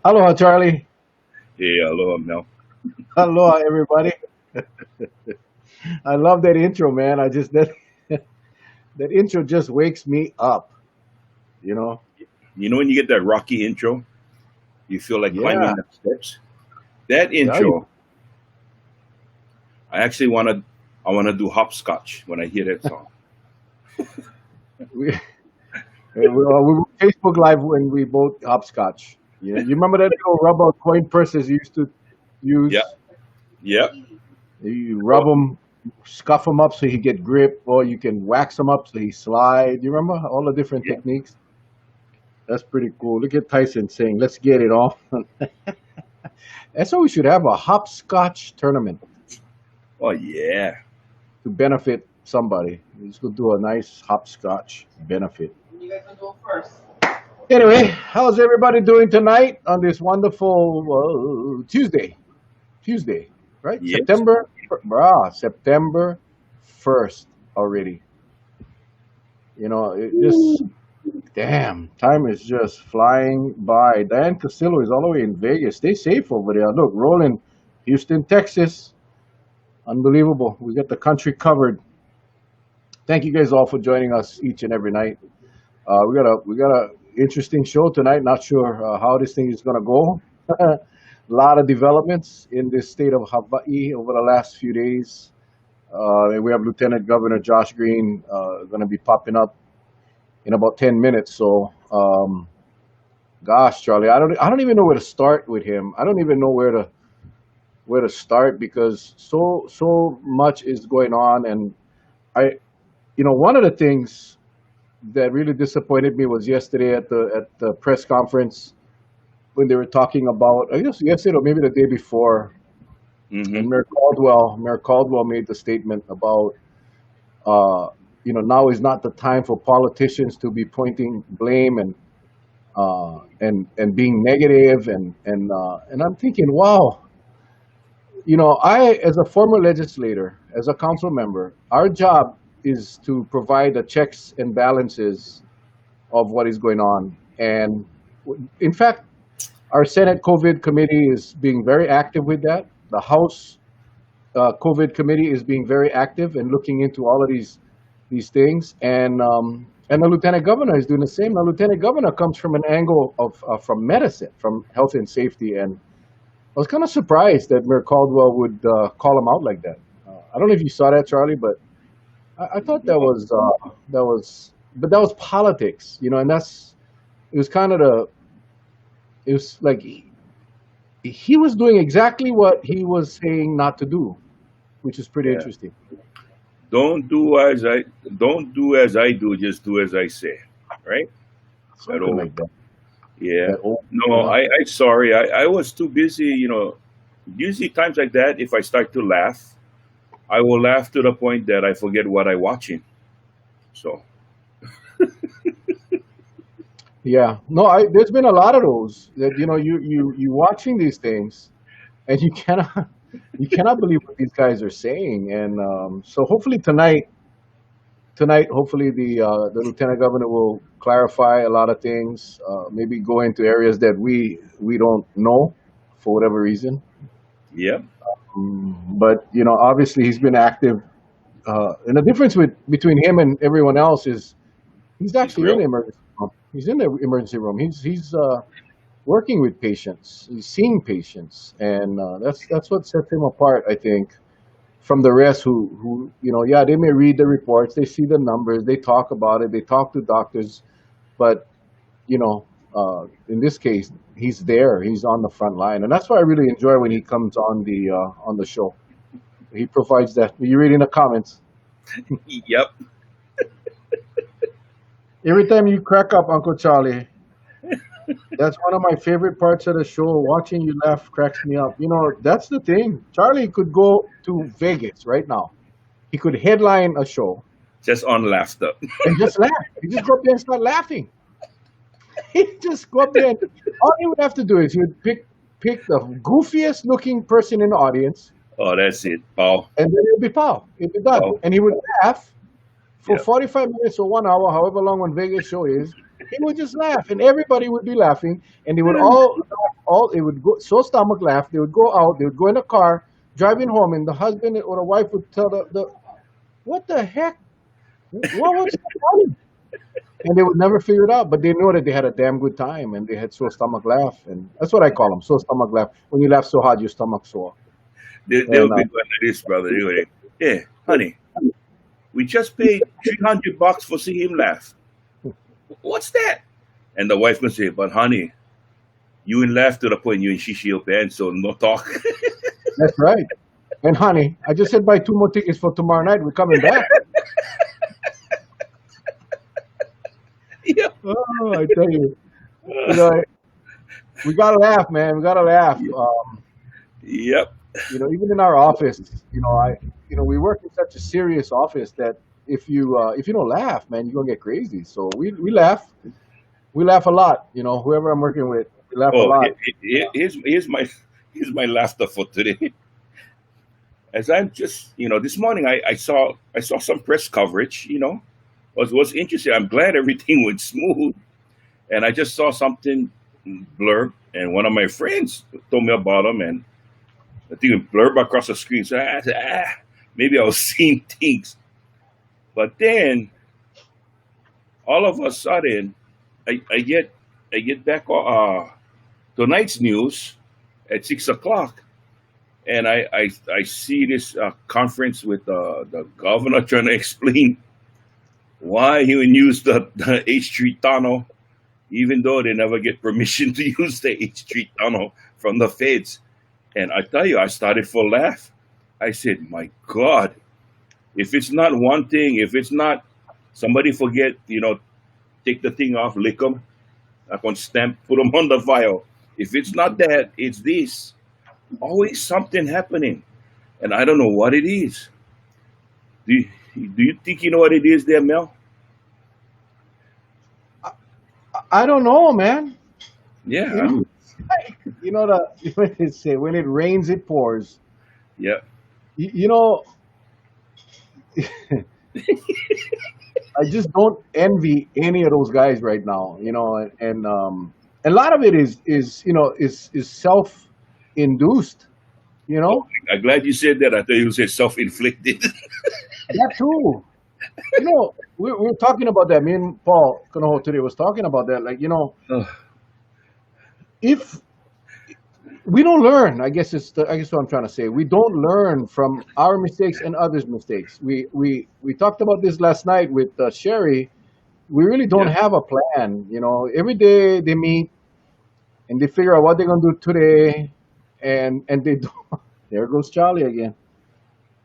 Aloha, Charlie. Hey, hello, Mel. Aloha, everybody. I love that intro, man. I just that that intro just wakes me up. You know? You know when you get that rocky intro, you feel like Yeah, climbing the steps. That yeah. You, intro, I actually I wanna do hopscotch when I hear that song. we, we were Facebook Live when we both hopscotch. You remember that little rubber coin purses you used to Yeah, use? yeah. You rub Oh, them, scuff them up so he get grip, or you can wax them up so he slide. You remember all the different yeah. techniques? That's pretty cool. Look at Tyson saying, "Let's get it on." That's why we should have a hopscotch tournament Oh yeah. to benefit somebody. We just go do a nice hopscotch benefit. Anyway, how's everybody doing tonight on this wonderful Tuesday? Tuesday, right? Yes. September 1st already. It just, damn, time is just flying by. Diane Castillo is all the way in Vegas. Stay safe over there. Look, rolling Houston, Texas. Unbelievable. We got the country covered. Thank you guys all for joining us each and every night. We got a interesting show tonight. Not sure how this thing is gonna go. A lot of developments in this state of Hawaii over the last few days. And we have Lieutenant Governor Josh Green going to be popping up in about 10 minutes. So, gosh, Charlie, I don't even know where to start with him. I don't even know where to start because so much is going on, and I, one of the things that really disappointed me was yesterday at the press conference when they were talking about, I guess yesterday or maybe the day before, and Mm-hmm. Mayor Caldwell made the statement about now is not the time for politicians to be pointing blame and being negative and I'm thinking, wow, I, as a former legislator, as a council member, our job is to provide the checks and balances of what is going on. And in fact, our Senate COVID committee is being very active with that. The House COVID committee is being very active and looking into all of these things. And the lieutenant governor is doing the same. The lieutenant governor comes from an angle of from medicine, from health and safety, and I was kind of surprised that Mayor Caldwell would call him out like that. I don't know if you saw that, Charlie, but I thought but that was politics, and it was kind of it was like he was doing exactly what he was saying not to do, which is pretty Yeah. interesting. Don't do as I don't do as I do. Just do as I say. Right. That Something old. like that. Yeah. That old, No, I sorry. I was too busy. Usually times like that, if I start to laugh, I will laugh to the point that I forget what I'm watching. So yeah. No, there's been a lot of those that you watching these things and you cannot you cannot believe what these guys are saying. And so hopefully tonight, hopefully the lieutenant governor will clarify a lot of things, maybe go into areas that we don't know for whatever reason. yeah, But obviously he's been active, and the difference between him and everyone else is he's it's actually in real. the emergency room. He's in the emergency room. He's working with patients. He's seeing patients, and that's what sets him apart, I think, from the rest who yeah, they may read the reports, they see the numbers, they talk about it, they talk to doctors, but in this case, he's there, he's on the front line, and that's why I really enjoy when he comes on the show. He provides that. You read in the comments Yep. every time you crack up, Uncle Charlie. That's one of my favorite parts of the show. Watching you laugh cracks me up. That's the thing. Charlie could go to Vegas right now. He could headline a show Just on laughter. and just laugh. He just go up there and start laughing. He just go up there and all he would have to do is he would pick the goofiest looking person in the audience, Oh, that's it. Oh, and then it'd be pow. It'd be done. oh, And he would laugh for yeah. 45 minutes or 1 hour, however long one Vegas show is, He would just laugh, and everybody would be laughing, and they would all it would go so stomach laugh. They would go out, they would go in the car, driving home, and the husband or the wife would tell the what the heck, what was so funny? And they would never figure it out, but they know that they had a damn good time, and they had so stomach laugh, and that's what I call them, so stomach laugh. When you laugh so hard, your stomach sore. They'll And be going like this, brother. They go, yeah, honey, we just paid $300 for seeing him laugh. What's that? And the wife will say, but honey, you in laugh to the point you in shishi your pants, so no talk. that's right. And honey, I just said buy two more tickets for tomorrow night. We're coming back. Yep. Oh, I tell you, you know, we gotta laugh, man. We gotta laugh. Yep. Even in our office, we work in such a serious office that if you don't laugh, man, you're gonna get crazy. So we laugh a lot. Whoever I'm working with, we laugh a Oh, lot. here's my laughter for today. As I'm just, this morning I saw some press coverage. Was interesting. I'm glad everything went smooth, and I just saw something blurb, and one of my friends told me about them, and I think it blurb across the screen. So I said, maybe I was seeing things, but then all of a sudden, I get back tonight's news at 6 o'clock, and I see this conference with the governor trying to explain why he would use the H Street tunnel, even though they never get permission to use the H Street tunnel from the feds. And I tell you, I started for laugh. I said, my God, if it's not one thing, if it's not somebody forget, take the thing off, lick them, I can stamp, put them on the file. If it's not that, it's this. Always something happening. And I don't know what it is. Do you think you know what it is there, Mel? I don't know, man. You Yeah. know, when they say when it rains, it pours. Yeah. You, you know, I just don't envy any of those guys right now. And a lot of it is self induced. You Oh, know I'm glad you said that. I thought you said self inflicted. that too. We were talking about that. Me and Paul Kanoho today was talking about that. Like, if we don't learn, I guess what I'm trying to say. We don't learn from our mistakes and others' mistakes. We talked about this last night with Sherry. We really don't Yeah. have a plan. Every day they meet and they figure out what they're gonna do today, and they do. There goes Charlie again.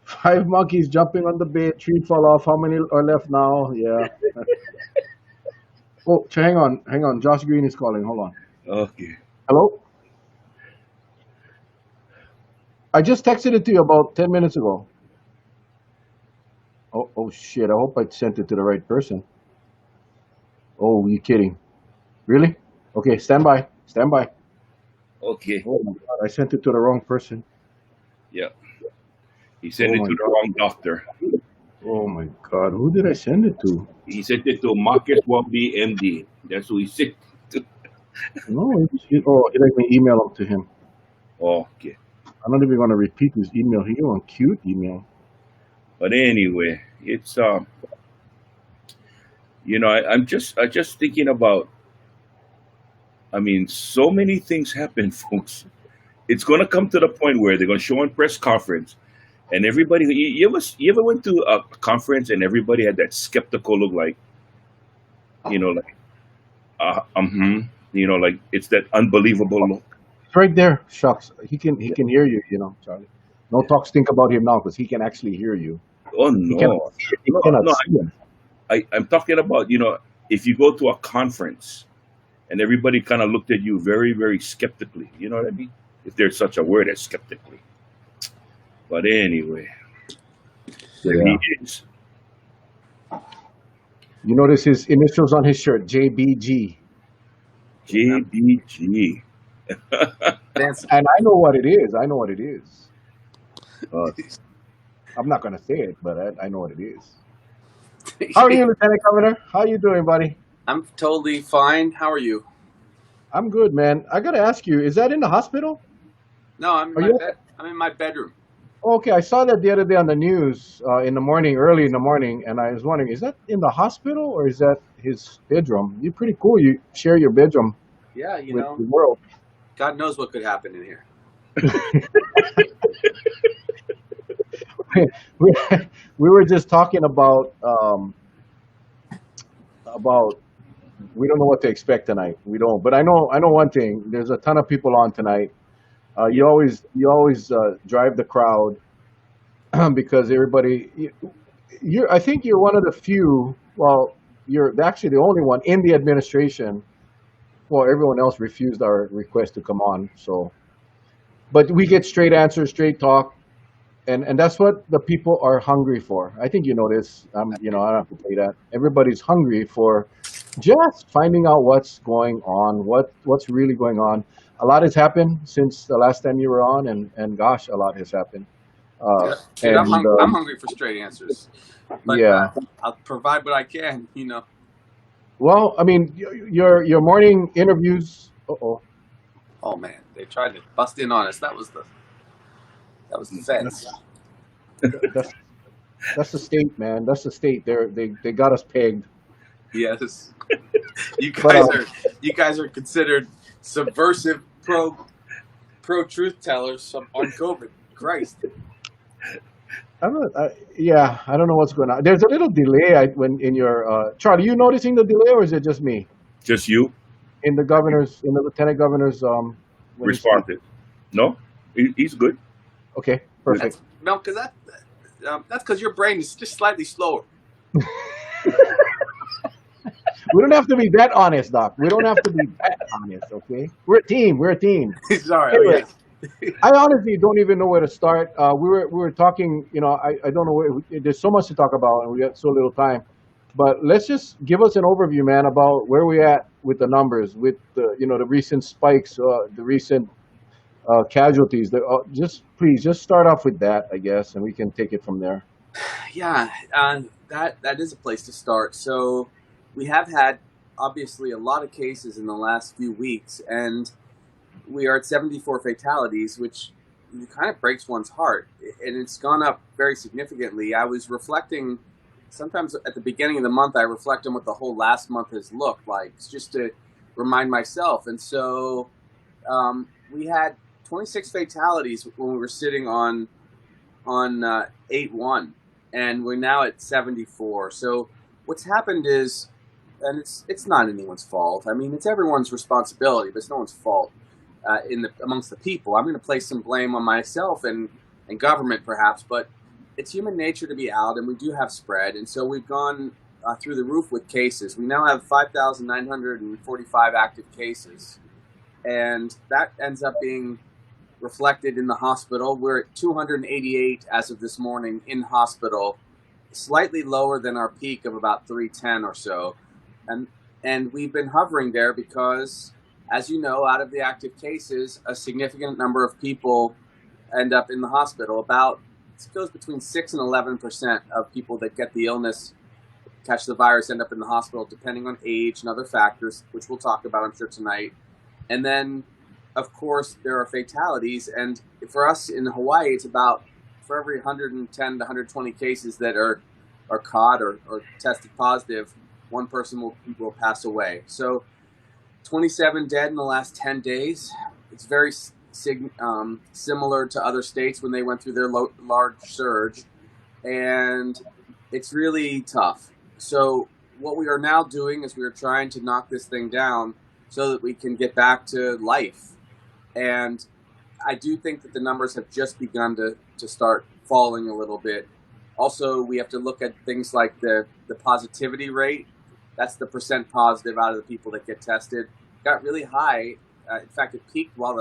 Five monkeys jumping on the bed. Tree fall off. How many are left now? Yeah. Oh, hang on, hang on. Josh Green is calling. Hold on. Okay. Hello. I just texted it to you about 10 minutes ago. Oh shit! I hope I sent it to the right person. Oh, you kidding? Really? Okay, stand by. Stand by. Okay. Oh my god, I sent it to the wrong person. Yeah. He sent Oh it my to the god. wrong doctor. Oh my god. Who did I send it to? He sent it to Marcus Wambi, MD. That's who he sent to. No, he let me email it to him. Okay. I'm not even going to repeat his email. He on cute email. But anyway, it's I'm just thinking about. I mean, so many things happen, folks. It's gonna come to the point where they're gonna show on press conference, and everybody. You ever went to a conference and everybody had that skeptical look, like like it's that unbelievable look. It's right there. Shucks. He can hear you, Charlie. No talk stink about him now because he can actually hear you. Oh He cannot no, he no, cannot no. see him. I'm talking about if you go to a conference and everybody kind of looked at you very very skeptically. You know what I mean? If there's such a word as skeptically. But anyway, there he Yeah. is. You notice his initials on his shirt, JBG. JBG. That's And I know what it is. I know what it is. Uh, I'm not going to say it, but I know what it is. How are you, Lieutenant Governor? How you doing, buddy? I'm totally fine. How are you? I'm good, man. I gotta ask you, is that in the hospital? No, I'm in Are my you? bed. I'm in my bedroom. Okay, I saw that the other day on the news in the morning, early in the morning, and I was wondering, is that in the hospital or is that his bedroom? You're pretty cool. You share your bedroom Yeah, with the world. God knows what could happen in here. we, we were just talking about we don't know what to expect tonight. We don't, but I know one thing. There's a ton of people on tonight. Yeah, You always drive the crowd because everybody. I think you're one of the few. Well, you're actually the only one in the administration. Well, everyone else refused our request to come on. So, but we get straight answers, straight talk, and that's what the people are hungry for. I think you know this. I don't have to say that. Everybody's hungry for just finding out what's going on, what's really going on. A lot has happened since the last time you were on, and gosh, a lot has happened. Uh, yeah. Dude, and I'm hungry for straight answers, but yeah, I'll provide what I can. well, I mean, your morning interviews. Oh, Oh man, they tried to bust in on us. That was the feds. that's that's that's the state, man. That's the state. They got us pegged. Yes, you But guys are you guys are considered subversive pro truth tellers on COVID. Christ. I don't. Yeah, I don't know what's going on. There's a little delay when in your Charlie. You noticing the delay, or is it just me Just you in the lieutenant governor's when he speaks? responded. No, he's good. Okay, Good. perfect. No, because that's because your brain is just slightly slower. We don't have to be that honest, Doc. We don't have to be that honest. Okay, we're a team. We're a team. Sorry. Oh Anyway, yeah. I honestly don't even know where to start. We were talking. I don't know. There's so much to talk about, and we got so little time. But let's just give us an overview, man, about where we at with the numbers, with the recent spikes, the recent casualties. Just please, just start off with that, I guess, and we can take it from there. Yeah, that is a place to start. So we have had obviously a lot of cases in the last few weeks, and we are at 74 fatalities, which kind of breaks one's heart, and it's gone up very significantly. I was reflecting. Sometimes at the beginning of the month, I reflect on what the whole last month has looked like, just to remind myself. And so we had 26 fatalities when we were sitting on 8-1, and we're now at 74. So what's happened is, and it's not anyone's fault. I mean, it's everyone's responsibility, but it's no one's fault amongst the people. I'm going to place some blame on myself and government perhaps, but it's human nature to be out, and we do have spread, and so we've gone through the roof with cases. We now have 5,945 active cases, and that ends up being reflected in the hospital. We're at 288 as of this morning in hospital, slightly lower than our peak of about 310 or so. And we've been hovering there because, as you know, out of the active cases, a significant number of people end up in the hospital. It goes between 6 and 11% of people that get the illness, catch the virus, end up in the hospital, depending on age and other factors, which we'll talk about, I'm sure, tonight. And then, of course, there are fatalities. And for us in Hawaii, it's about for every 110 to 120 cases that are caught or tested positive, one person will pass away. So 27 dead in the last 10 days. It's very similar to other states when they went through their large surge. And it's really tough. So what we are now doing is we are trying to knock this thing down so that we can get back to life. And I do think that the numbers have just begun to start falling a little bit. Also, we have to look at things like the positivity rate. That's the percent positive out of the people that get tested. Got really high. In fact, it peaked while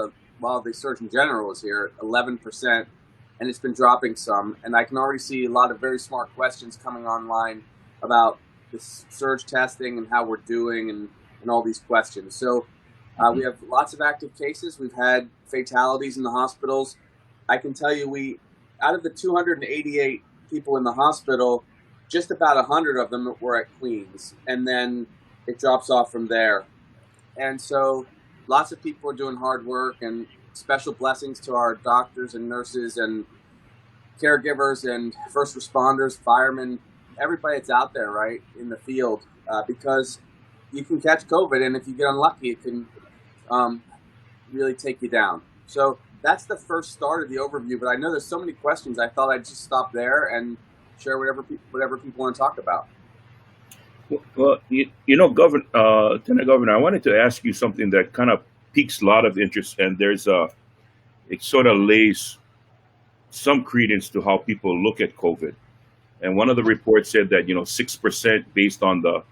the Surgeon General was here, 11%, and it's been dropping some. And I can already see a lot of very smart questions coming online about the surge testing and how we're doing and all these questions. So we have lots of active cases. We've had fatalities in the hospitals. I can tell you out of the 288 people in the hospital, just about 100 of them were at Queens. And then it drops off from there. And so lots of people are doing hard work, and special blessings to our doctors and nurses and caregivers and first responders, firemen, everybody that's out there, right, in the field, because you can catch COVID, and if you get unlucky, it can really take you down. So that's the first start of the overview, but I know there's so many questions, I thought I'd just stop there and share whatever people want to talk about. Well, Lieutenant Governor, I wanted to ask you something that kind of piques a lot of interest, and it sort of lays some credence to how people look at COVID. And one of the reports said that 6% based on the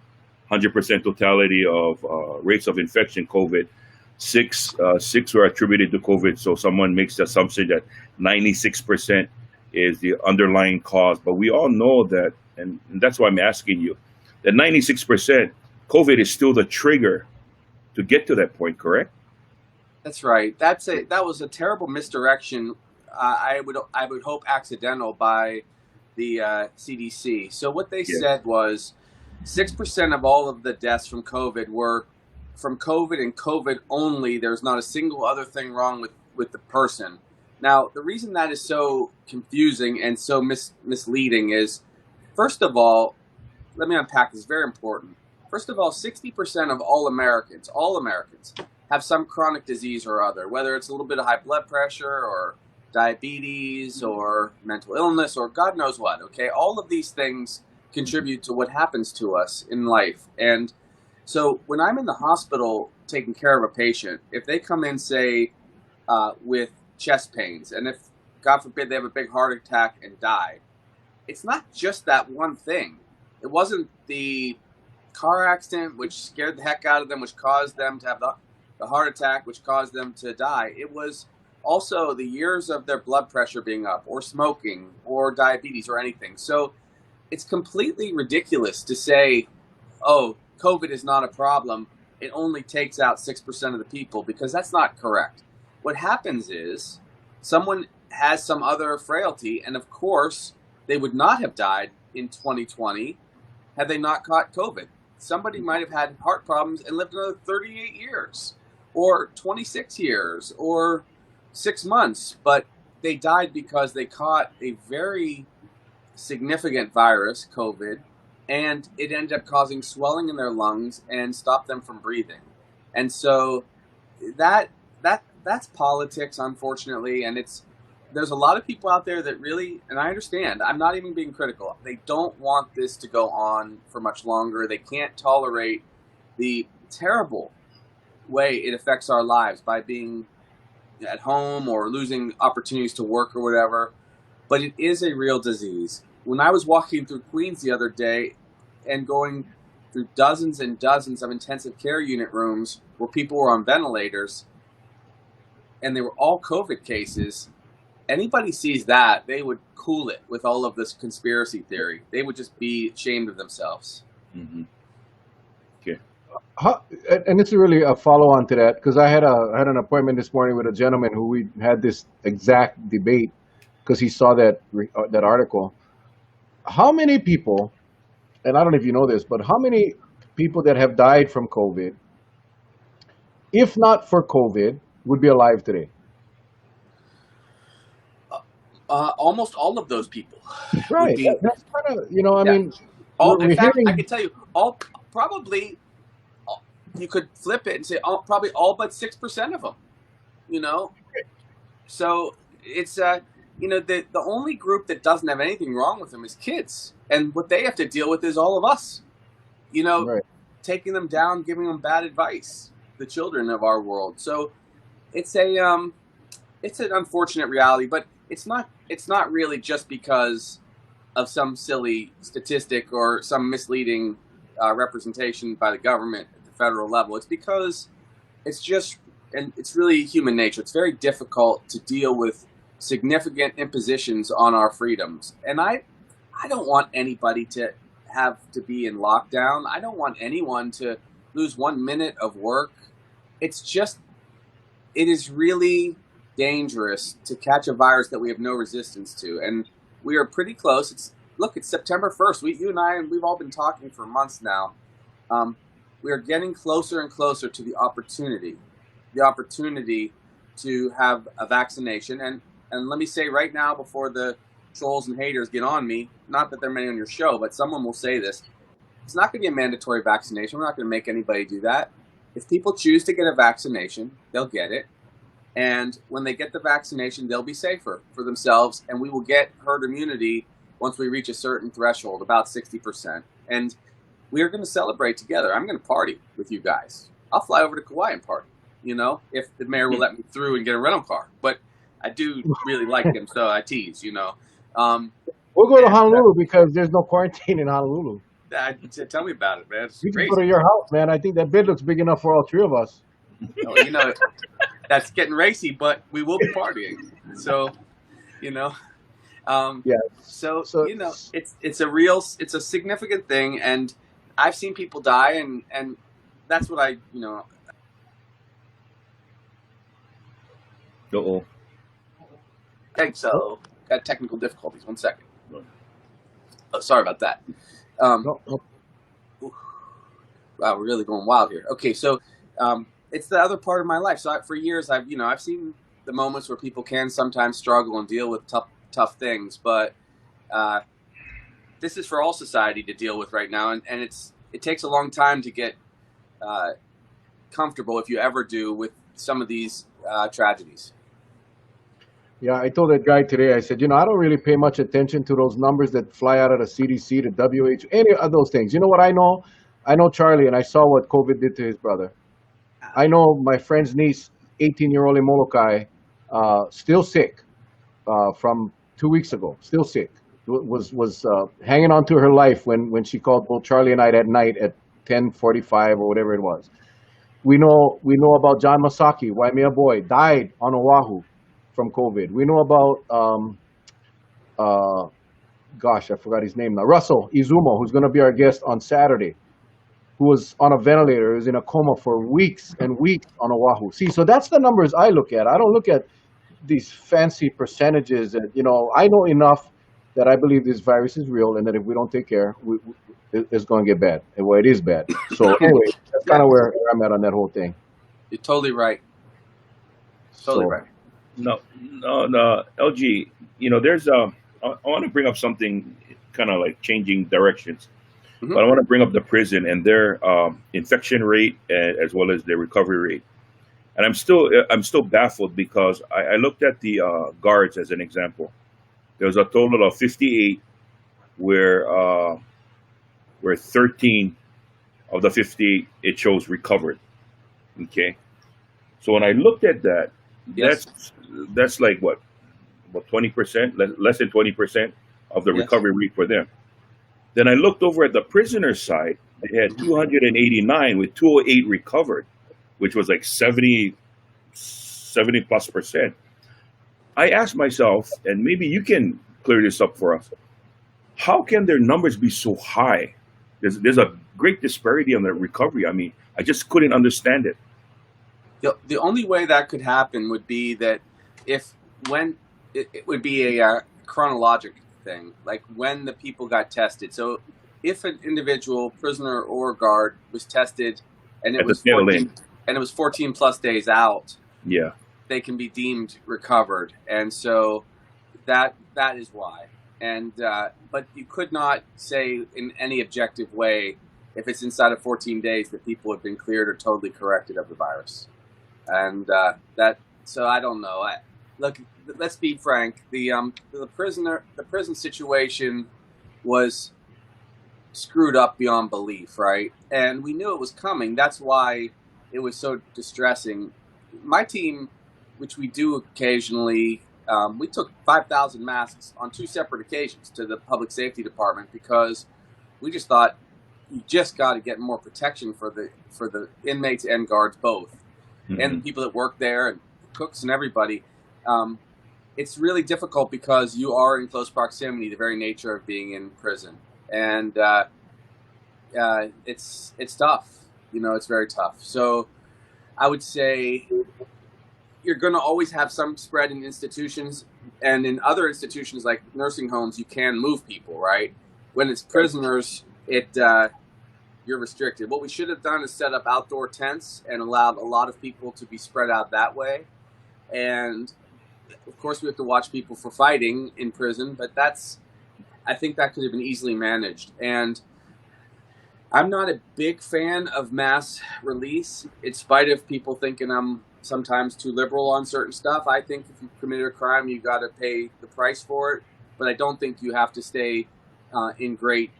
100% totality of rates of infection COVID, six were attributed to COVID. So someone makes the assumption that 96% is the underlying cause. But we all know that, and that's why I'm asking you, that 96% COVID is still the trigger to get to that point, correct? That's right. That was a terrible misdirection. I would hope accidental by the CDC. So what they said was 6% of all of the deaths from COVID were from COVID and COVID only. There's not a single other thing wrong with the person. Now, the reason that is so confusing and so misleading is, first of all, let me unpack this, very important. First of all, 60% of all Americans have some chronic disease or other, whether it's a little bit of high blood pressure or diabetes or mental illness or God knows what, okay? All of these things contribute to what happens to us in life. And so when I'm in the hospital taking care of a patient, if they come in, say, with chest pains, and if, God forbid, they have a big heart attack and die, it's not just that one thing. It wasn't the car accident which scared the heck out of them, which caused them to have the heart attack, which caused them to die. It was also the years of their blood pressure being up, or smoking, or diabetes, or anything. So it's completely ridiculous to say, oh, COVID is not a problem, it only takes out 6% of the people, because that's not correct. What happens is someone has some other frailty, and of course, they would not have died in 2020 had they not caught COVID. Somebody might have had heart problems and lived another 38 years, or 26 years, or 6 months, but they died because they caught a very significant virus, COVID, and it ended up causing swelling in their lungs and stopped them from breathing. And so that's politics, unfortunately, and there's a lot of people out there that really, and I understand, I'm not even being critical, they don't want this to go on for much longer. They can't tolerate the terrible way it affects our lives by being at home or losing opportunities to work or whatever. But it is a real disease. When I was walking through Queens the other day and going through dozens and dozens of intensive care unit rooms where people were on ventilators, and they were all COVID cases, anybody sees that, they would cool it with all of this conspiracy theory. They would just be ashamed of themselves. Mm-hmm. Okay. And it's really a follow-on to that, because I had an appointment this morning with a gentleman who we had this exact debate because he saw that article. How many people, and I don't know if you know this, but how many people that have died from COVID, if not for COVID, would be alive today? Almost all of those people. Right. That's kind of, I mean, in fact, I can tell you, probably, you could flip it and say probably all but 6% of them, So it's, the only group that doesn't have anything wrong with them is kids. And what they have to deal with is all of us, right. Taking them down, giving them bad advice, the children of our world. So it's an unfortunate reality, but it's not really just because of some silly statistic or some misleading representation by the government at the federal level. It's because it's really human nature. It's very difficult to deal with significant impositions on our freedoms. And I don't want anybody to have to be in lockdown. I don't want anyone to lose 1 minute of work. It is really dangerous to catch a virus that we have no resistance to, and we are pretty close. It's September 1st. You and I, we've all been talking for months now. we are getting closer and closer to the opportunity to have a vaccination. And let me say right now, before the trolls and haters get on me, not that there are many on your show, but someone will say this. It's not going to be a mandatory vaccination. We're not going to make anybody do that. If people choose to get a vaccination, they'll get it. And when they get the vaccination, they'll be safer for themselves. And we will get herd immunity once we reach a certain threshold, about 60%. And we are going to celebrate together. I'm going to party with you guys. I'll fly over to Kauai and party, if the mayor will let me through and get a rental car. But I do really like him, so I tease, We'll go to Honolulu because there's no quarantine in Honolulu. Tell me about it, man. It's We can crazy. go to your house, man. I think that bed looks big enough for all three of us. Oh, that's getting racy, but we will be partying. So, Yeah. so So it's a significant thing, and I've seen people die, and that's what I Uh-oh. think. So got technical difficulties. 1 second. Oh, sorry about that. no, no. Wow, we're really going wild here. Okay, so it's the other part of my life. So for years, I've seen the moments where people can sometimes struggle and deal with tough things, but this is for all society to deal with right now, and it takes a long time to get comfortable, if you ever do, with some of these tragedies. Yeah, I told that guy today, I said, I don't really pay much attention to those numbers that fly out of the CDC, the WHO, any of those things. You know what I know? I know Charlie, and I saw what COVID did to his brother. I know my friend's niece, 18-year-old in Molokai, still sick from 2 weeks ago, still sick. Was hanging on to her life when she called both Charlie and I that night at 10:45 or whatever it was. We know about John Masaki, Waimea boy, died on Oahu from COVID. We know about I forgot his name now. Russell Izumo, who's going to be our guest on Saturday, who was on a ventilator, was in a coma for weeks and weeks on Oahu. See, so that's the numbers I look at. I don't look at these fancy percentages. And, I know enough that I believe this virus is real, and that if we don't take care, it's going to get bad. And well, it is bad. So anyway, that's kind of where I'm at on that whole thing. You're totally right. Totally So, right. No, LG. There's I want to bring up something kind of like changing directions, Mhm. but I want to bring up the prison and their infection rate as well as their recovery rate. And I'm still baffled because I looked at the guards as an example. There was a total of 58 where 13 of the 58 it shows recovered. Okay, so when I looked at that, Yes. that's like what, about 20%, less than 20% of the Yes. recovery rate for them. Then I looked over at the prisoner side. They had 289 with 208 recovered, which was like 70 plus percent. I asked myself, and maybe you can clear this up for us, how can their numbers be so high? There's a great disparity on the recovery. I mean, I just couldn't understand it. The only way that could happen would be that it would be a chronologic thing, like when the people got tested. So if an individual, prisoner or guard, was tested and it At the was tail 14, end. and it was 14 plus days out, Yeah. they can be deemed recovered, and so that is why. And but you could not say in any objective way, if it's inside of 14 days, that people have been cleared or totally corrected of the virus. And so I don't know. Look, let's be frank. The prison situation was screwed up beyond belief, right? And we knew it was coming. That's why it was so distressing. My team, which we do occasionally, we took 5,000 masks on 2 separate occasions to the public safety department because we just thought you just got to get more protection for the inmates and guards both, and the people that work there and cooks and everybody. It's really difficult because you are in close proximity, the very nature of being in prison, and it's tough. It's very tough. So I would say you're going to always have some spread in institutions, and in other institutions like nursing homes, you can move people, right? When it's prisoners, you're restricted. What we should have done is set up outdoor tents and allowed a lot of people to be spread out that way. And of course, we have to watch people for fighting in prison, but I think that could have been easily managed. And I'm not a big fan of mass release, in spite of people thinking I'm sometimes too liberal on certain stuff. I think if you committed a crime, you got to pay the price for it. But I don't think you have to stay in great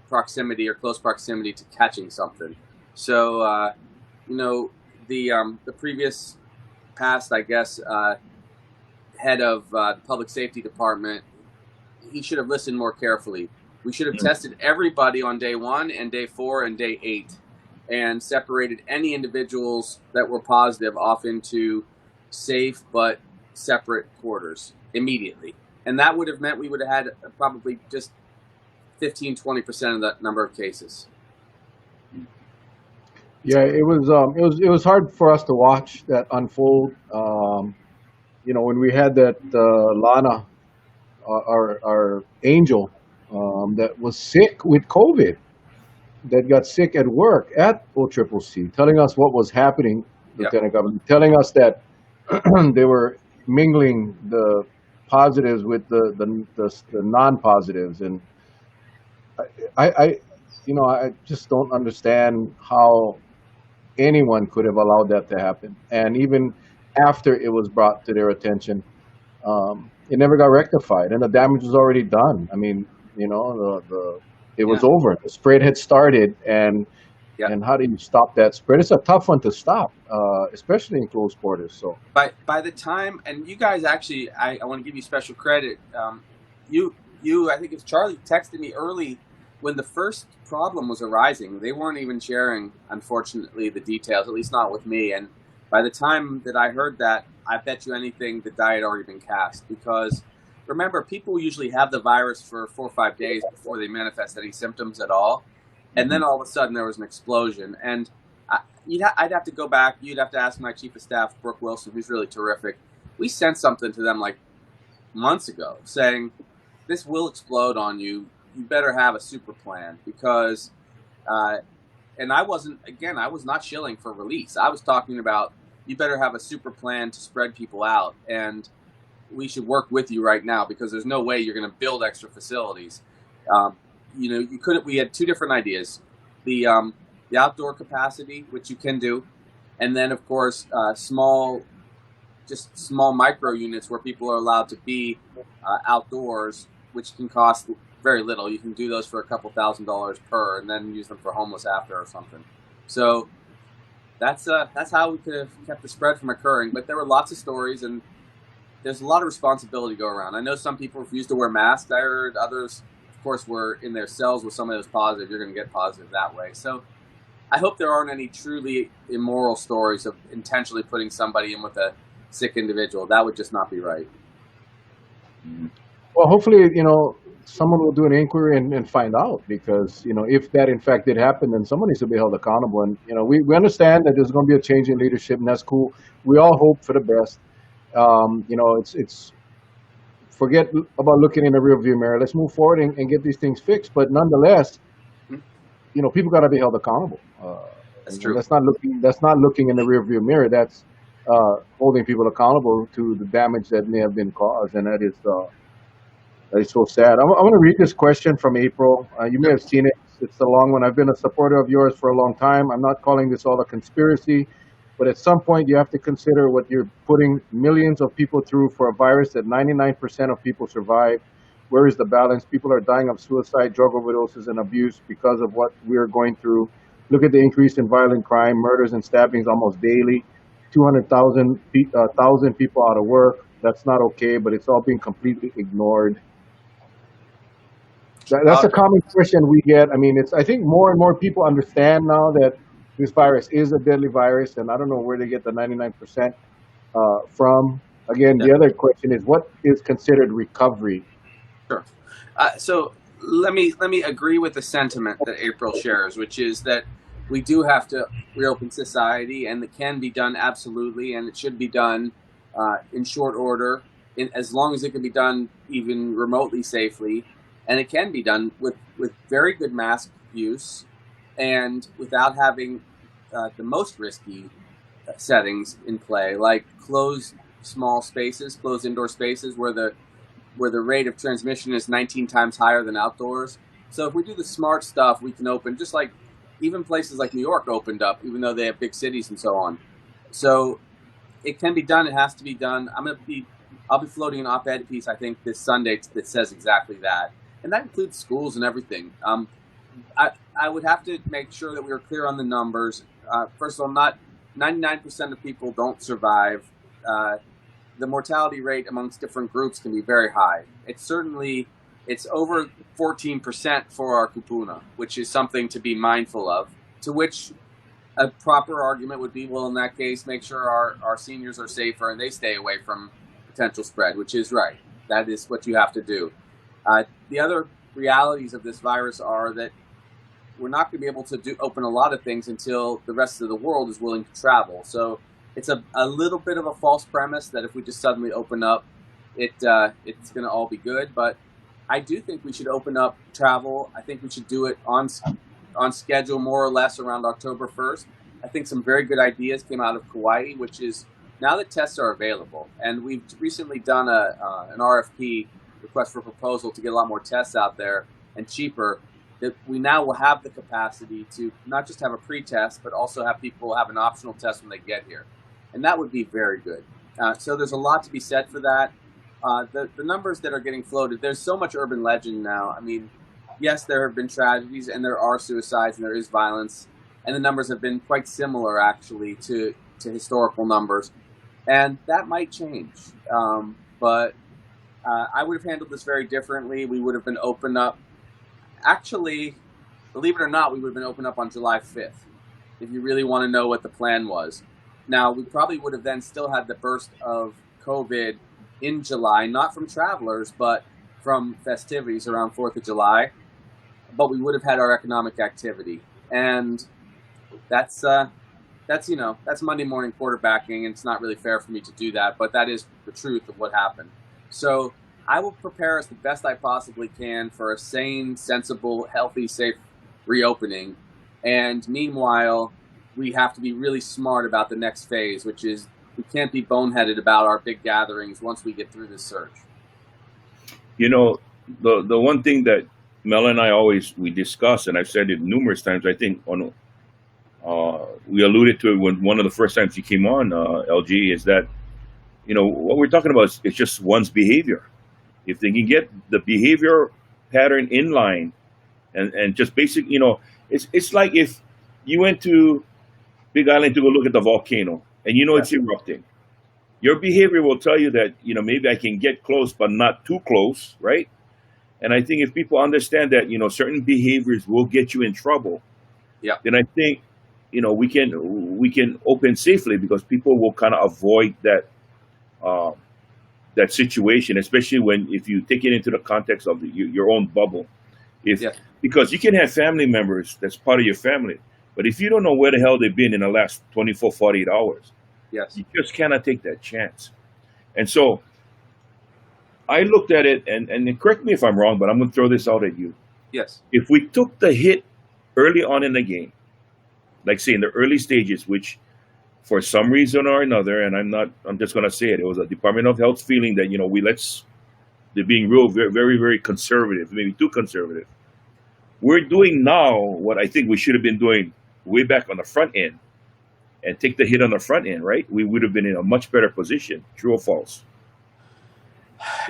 proximity or close proximity to catching something. So, the previous past, I guess, head of the public safety department, he should have listened more carefully. We should have tested everybody on day 1 and day 4 and day 8 and separated any individuals that were positive off into safe but separate quarters immediately. And that would have meant we would have had probably just 15-20% of the number of cases. Yeah, it was hard for us to watch that unfold. When we had that Lana, our angel, that was sick with COVID, that got sick at work at OCCC, telling us what was happening, Lieutenant Governor, telling us that they were mingling the positives with the non-positives, and I just don't understand how anyone could have allowed that to happen. And even after it was brought to their attention, it never got rectified, and the damage was already done. I mean, it was over. The spread had started, and how do you stop that spread? It's a tough one to stop, especially in close quarters. So by the time, and you guys actually, I want to give you special credit. I think it's Charlie texted me early when the first problem was arising. They weren't even sharing, unfortunately, the details, at least not with me. And by the time that I heard that, I bet you anything the die had already been cast. Because remember, people usually have the virus for 4 or 5 days before they manifest any symptoms at all. And then all of a sudden there was an explosion. And I'd have to go back. You'd have to ask my chief of staff, Brooke Wilson, who's really terrific. We sent something to them like months ago saying, this will explode on you. You better have a super plan, because, and I was not shilling for release. I was talking about, you better have a super plan to spread people out, and we should work with you right now, because there's no way you're going to build extra facilities. You couldn't. We had 2 different ideas: the outdoor capacity, which you can do, and then of course small micro units where people are allowed to be outdoors, which can cost very little. You can do those for a couple $1,000s per, and then use them for homeless after or something. So that's how we could have kept the spread from occurring. But there were lots of stories, and there's a lot of responsibility to go around. I know some people refused to wear masks. I heard others, of course, were in their cells with somebody that was positive. You're going to get positive that way. So I hope there aren't any truly immoral stories of intentionally putting somebody in with a sick individual. That would just not be right. Well, hopefully, someone will do an inquiry and find out, because, if that in fact did happen, then someone needs to be held accountable. And, we understand that there's going to be a change in leadership, and that's cool. We all hope for the best. It's forget about looking in the rearview mirror. Let's move forward and get these things fixed. But nonetheless, people got to be held accountable. That's true. That's not looking in the rearview mirror. That's holding people accountable to the damage that may have been caused, and that is so sad. I want to read this question from April. You may have seen it. It's a long one. I've been a supporter of yours for a long time. I'm not calling this all a conspiracy, but at some point you have to consider what you're putting millions of people through for a virus that 99% of people survive. Where is the balance? People are dying of suicide, drug overdoses, and abuse because of what we're going through. Look at the increase in violent crime, murders and stabbings almost daily. 200,000 people out of work. That's not okay, but it's all being completely ignored. That's a common question we get. I mean, I think more and more people understand now that this virus is a deadly virus, and I don't know where they get the 99% from. Again, the other question is, what is considered recovery? Sure. So let me agree with the sentiment that April shares, which is that we do have to reopen society, and it can be done absolutely, and it should be done in short order, as long as it can be done even remotely safely. And it can be done with very good mask use, and without having the most risky settings in play, like closed small spaces, closed indoor spaces where the rate of transmission is 19 times higher than outdoors. So if we do the smart stuff, we can open, just like even places like New York opened up, even though they have big cities and so on. So it can be done. It has to be done. I'll be floating an op-ed piece, I think, this Sunday that says exactly that, and that includes schools and everything. I would have to make sure that we are clear on the numbers. First of all, not 99% of people don't survive. The mortality rate amongst different groups can be very high. It's over 14% for our kupuna, which is something to be mindful of. To which a proper argument would be, well, in that case, make sure our seniors are safer and they stay away from potential spread, which is right. That is what you have to do. The other realities of this virus are that we're not going to be able to open a lot of things until the rest of the world is willing to travel. So it's a little bit of a false premise that if we just suddenly open up, it's going to all be good. But I do think we should open up travel. I think we should do it on schedule, more or less around October 1st. I think some very good ideas came out of Kauai, which is now that tests are available, and we've recently done an RFP, request for proposal, to get a lot more tests out there and cheaper, that we now will have the capacity to not just have a pre-test, but also have people have an optional test when they get here. And that would be very good. So there's a lot to be said for that. The numbers that are getting floated, there's so much urban legend now. I mean, yes, there have been tragedies and there are suicides and there is violence. And the numbers have been quite similar, actually, to historical numbers. And that might change. But I would have handled this very differently. We would have been open up. Actually, believe it or not, we would have been open up on July 5th, if you really want to know what the plan was. Now, we probably would have then still had the burst of COVID in July, not from travelers, but from festivities around 4th of July. But we would have had our economic activity. And that's Monday morning quarterbacking, and it's not really fair for me to do that, but that is the truth of what happened. So I will prepare us the best I possibly can for a sane, sensible, healthy, safe reopening. And meanwhile, we have to be really smart about the next phase, which is we can't be boneheaded about our big gatherings once we get through this surge. You know, the one thing that Mel and I we discuss, and I've said it numerous times, I think we alluded to it when one of the first times you came on, LG, is that, what we're talking about is just one's behavior. If they can get the behavior pattern in line and just basic, it's like if you went to Big Island to go look at the volcano and it's erupting. Your behavior will tell you that, maybe I can get close, but not too close, right? And I think if people understand that, certain behaviors will get you in trouble, then I think, we can open safely because people will kind of avoid that situation, especially if you take it into the context of your own bubble. Because you can have family members that's part of your family, but if you don't know where the hell they've been in the last 24, 48 hours, you just cannot take that chance. And so I looked at it, and correct me if I'm wrong, but I'm going to throw this out at you. Yes. If we took the hit early on in the game, like say in the early stages, which for some reason or another, and I'm just going to say it, it was a Department of Health feeling that, they're being very, very, very conservative, maybe too conservative. We're doing now what I think we should have been doing way back on the front end and take the hit on the front end, right? We would have been in a much better position. True or false?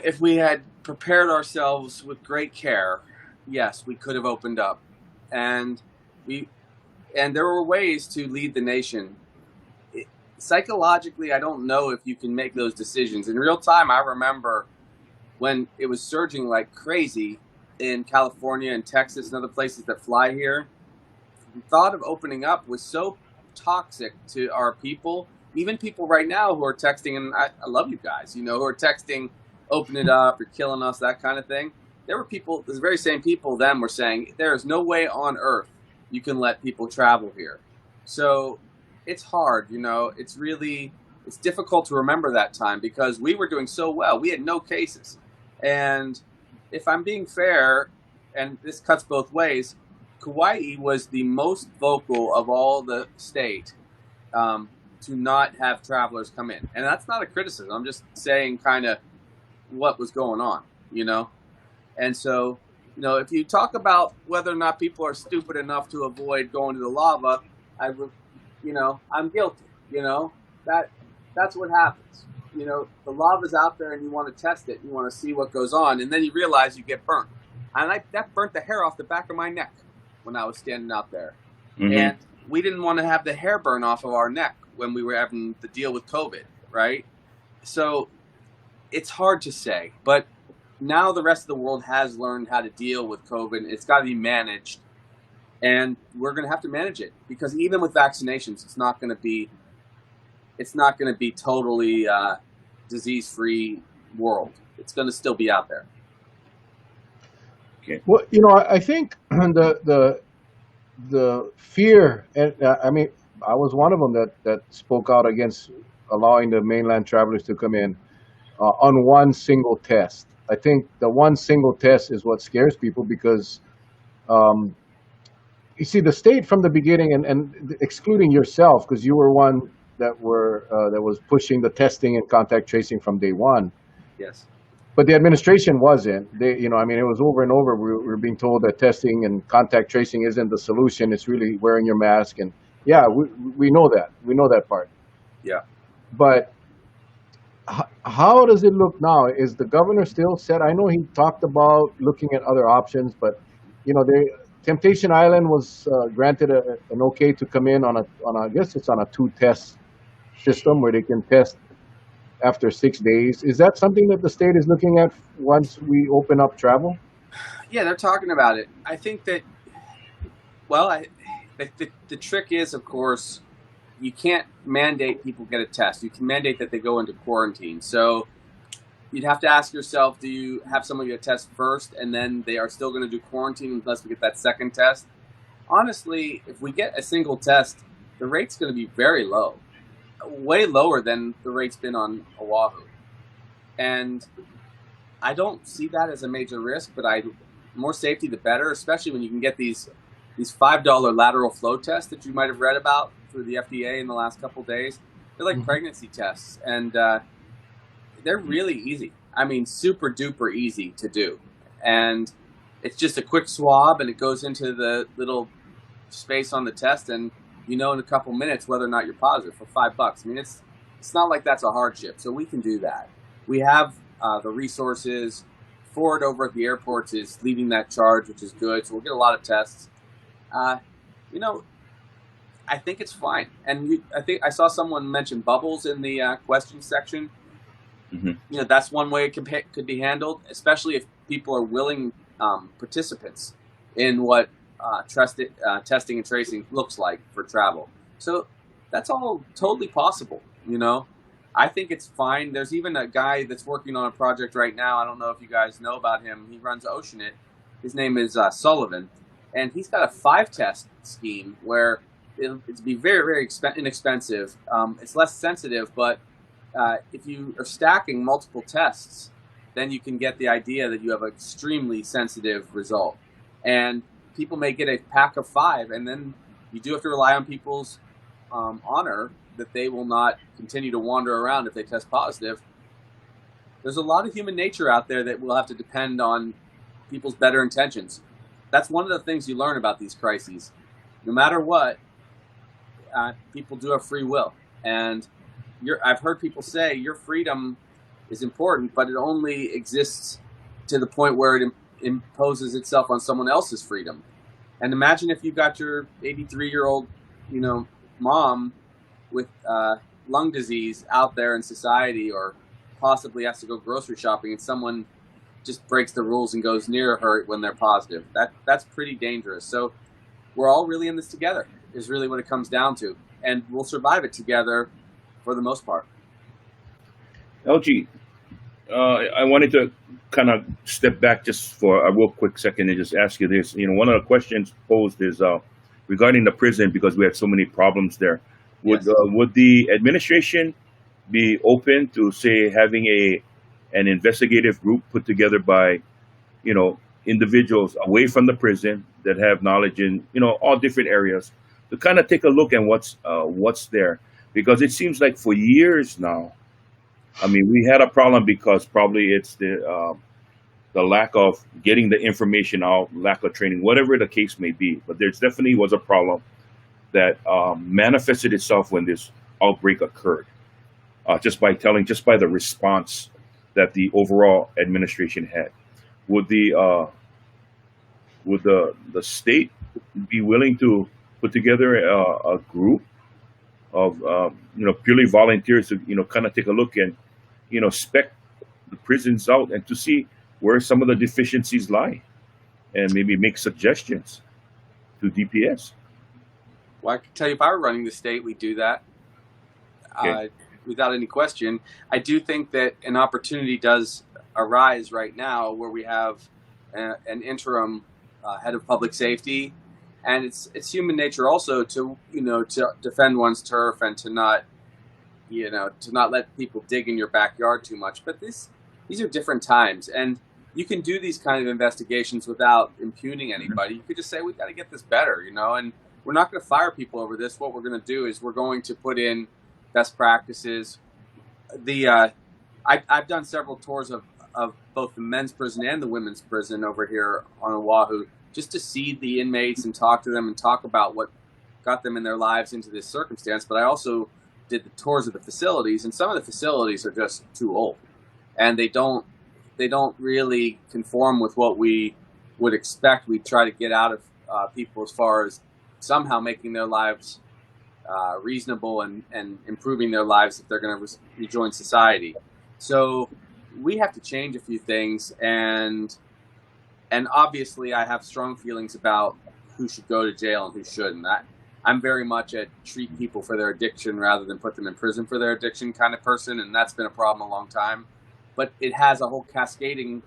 If we had prepared ourselves with great care, yes, we could have opened up. And there were ways to lead the nation. Psychologically, I don't know if you can make those decisions. In real time, I remember when it was surging like crazy in California and Texas and other places that fly here. The thought of opening up was so toxic to our people, even people right now who are texting, and I love you guys, who are texting, open it up, you're killing us, that kind of thing. There were people, the very same people then were saying, there is no way on earth you can let people travel here. So it's hard, it's difficult to remember that time because we were doing so well. We had no cases. And if I'm being fair, and this cuts both ways, Kauai was the most vocal of all the state to not have travelers come in, and that's not a criticism. I'm just saying kind of what was going on, you know. And so, you know, if you talk about whether or not people are stupid enough to avoid going to the lava, you know, I'm guilty. You know, that's what happens. You know, the lava's out there, and you want to test it. You want to see what goes on, and then you realize you get burnt. And that burnt the hair off the back of my neck when I was standing out there. Mm-hmm. And we didn't want to have the hair burn off of our neck when we were having to deal with COVID, right? So it's hard to say, but now the rest of the world has learned how to deal with COVID. It's got to be managed, and we're going to have to manage it, because even with vaccinations, it's not going to be totally disease-free world. It's going to still be out there. Okay. Well, you know, I think the fear, and I mean, I was one of them that spoke out against allowing the mainland travelers to come in on one single test. I think the one single test is what scares people, because you see, the state from the beginning, and excluding yourself, because you were one that was pushing the testing and contact tracing from day one. Yes. But the administration wasn't. You know, I mean, it was over and over. We were being told that testing and contact tracing isn't the solution. It's really wearing your mask. And yeah, we know that. We know that part. Yeah. But how does it look now? Is the governor still set? I know he talked about looking at other options, but you know, Temptation Island was granted an okay to come in on I guess it's on a 2-test system where they can test after 6 days. Is that something that the state is looking at once we open up travel? Yeah, they're talking about it. I think that, well, the trick is, of course, you can't mandate people get a test. You can mandate that they go into quarantine. So you'd have to ask yourself, do you have someone get a test first, and then they are still going to do quarantine unless we get that second test? Honestly, if we get a single test, the rate's going to be very low. Way lower than the rate's been on Oahu. And I don't see that as a major risk, but more safety the better, especially when you can get these $5 lateral flow tests that you might have read about through the FDA in the last couple of days. They're like pregnancy tests, and they're really easy. I mean, super duper easy to do. And it's just a quick swab, and it goes into the little space on the test, and you know in a couple minutes whether or not you're positive for $5. I mean, it's not like that's a hardship, so we can do that. We have the resources. Ford over at the airports is leading that charge, which is good, so we'll get a lot of tests. You know, I think it's fine. And I think I saw someone mention bubbles in the question section. Mm-hmm. You know, that's one way it could be handled, especially if people are willing participants in what testing and tracing looks like for travel. So that's all totally possible, you know. I think it's fine. There's even a guy that's working on a project right now. I don't know if you guys know about him. He runs Oceanit. His name is Sullivan. And he's got a 5-test scheme where it'd be very, very inexpensive. It's less sensitive, but if you are stacking multiple tests, then you can get the idea that you have an extremely sensitive result. And people may get a pack of 5, and then you do have to rely on people's honor that they will not continue to wander around if they test positive. There's a lot of human nature out there that will have to depend on people's better intentions. That's one of the things you learn about these crises. No matter what, people do have free will. And I've heard people say your freedom is important, but it only exists to the point where it imposes itself on someone else's freedom. And imagine if you got your 83-year-old, you know, mom with lung disease out there in society, or possibly has to go grocery shopping, and someone just breaks the rules and goes near her when they're positive. That's pretty dangerous. So we're all really in this together, is really what it comes down to. And we'll survive it together for the most part. LG, I wanted to kind of step back just for a real quick second and just ask you this. You know, one of the questions posed is regarding the prison, because we had so many problems there. Would the administration be open to, say, having an investigative group put together by, you know, individuals away from the prison that have knowledge in all different areas to kind of take a look at what's there, because it seems like for years now. I mean, we had a problem because probably it's the lack of getting the information out, lack of training, whatever the case may be. But there's definitely was a problem that manifested itself when this outbreak occurred, just by the response that the overall administration had. Would the state be willing to put together a group of purely volunteers to kind of take a look and spec the prisons out and to see where some of the deficiencies lie, and maybe make suggestions to DPS? Well, I can tell you, if I were running the state, we'd do that Okay. without any question. I do think that an opportunity does arise right now where we have an interim head of public safety, and it's human nature also to to defend one's turf and to not let people dig in your backyard too much. But these are different times, and you can do these kind of investigations without impugning anybody. You could just say, we've got to get this better, and we're not going to fire people over this. What we're going to do is we're going to put in best practices. I've done several tours of both the men's prison and the women's prison over here on Oahu, just to see the inmates and talk to them and talk about what got them in their lives into this circumstance. But I also did the tours of the facilities, and some of the facilities are just too old, and they don't really conform with what we would expect. We try to get out of people as far as somehow making their lives reasonable and improving their lives if they're going to rejoin society. So we have to change a few things, and obviously I have strong feelings about who should go to jail and who shouldn't. I'm very much a treat people for their addiction rather than put them in prison for their addiction kind of person, and that's been a problem a long time. But it has a whole cascading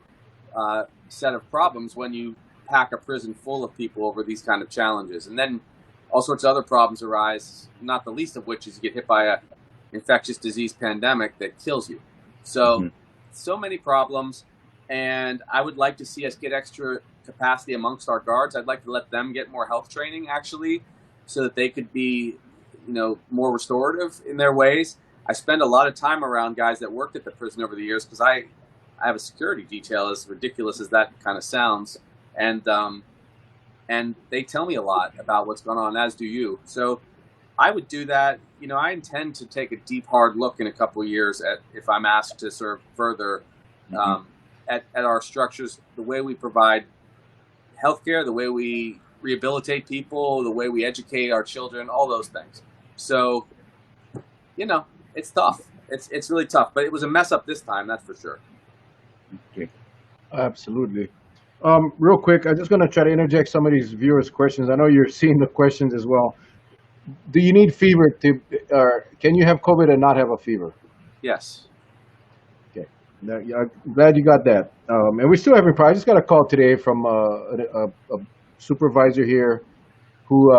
set of problems when you pack a prison full of people over these kind of challenges. And then all sorts of other problems arise, not the least of which is you get hit by a infectious disease pandemic that kills you. So, so many problems, and I would like to see us get extra capacity amongst our guards. I'd like to let them get more health training, actually, so that they could be, more restorative in their ways. I spend a lot of time around guys that worked at the prison over the years because I have a security detail, as ridiculous as that kind of sounds, and they tell me a lot about what's going on, as do you. So I would do that. I intend to take a deep, hard look in a couple of years at, if I'm asked to serve further, at our structures, the way we provide healthcare, the way we rehabilitate people, the way we educate our children, all those things. So, it's tough. It's really tough, but it was a mess up this time, that's for sure. Okay. Absolutely. Real quick, I'm just going to try to interject some of these viewers' questions. I know you're seeing the questions as well. Do you need fever or can you have COVID and not have a fever? Yes. Okay. Now, yeah, I'm glad you got that. And we still haven't. I just got a call today from a supervisor here who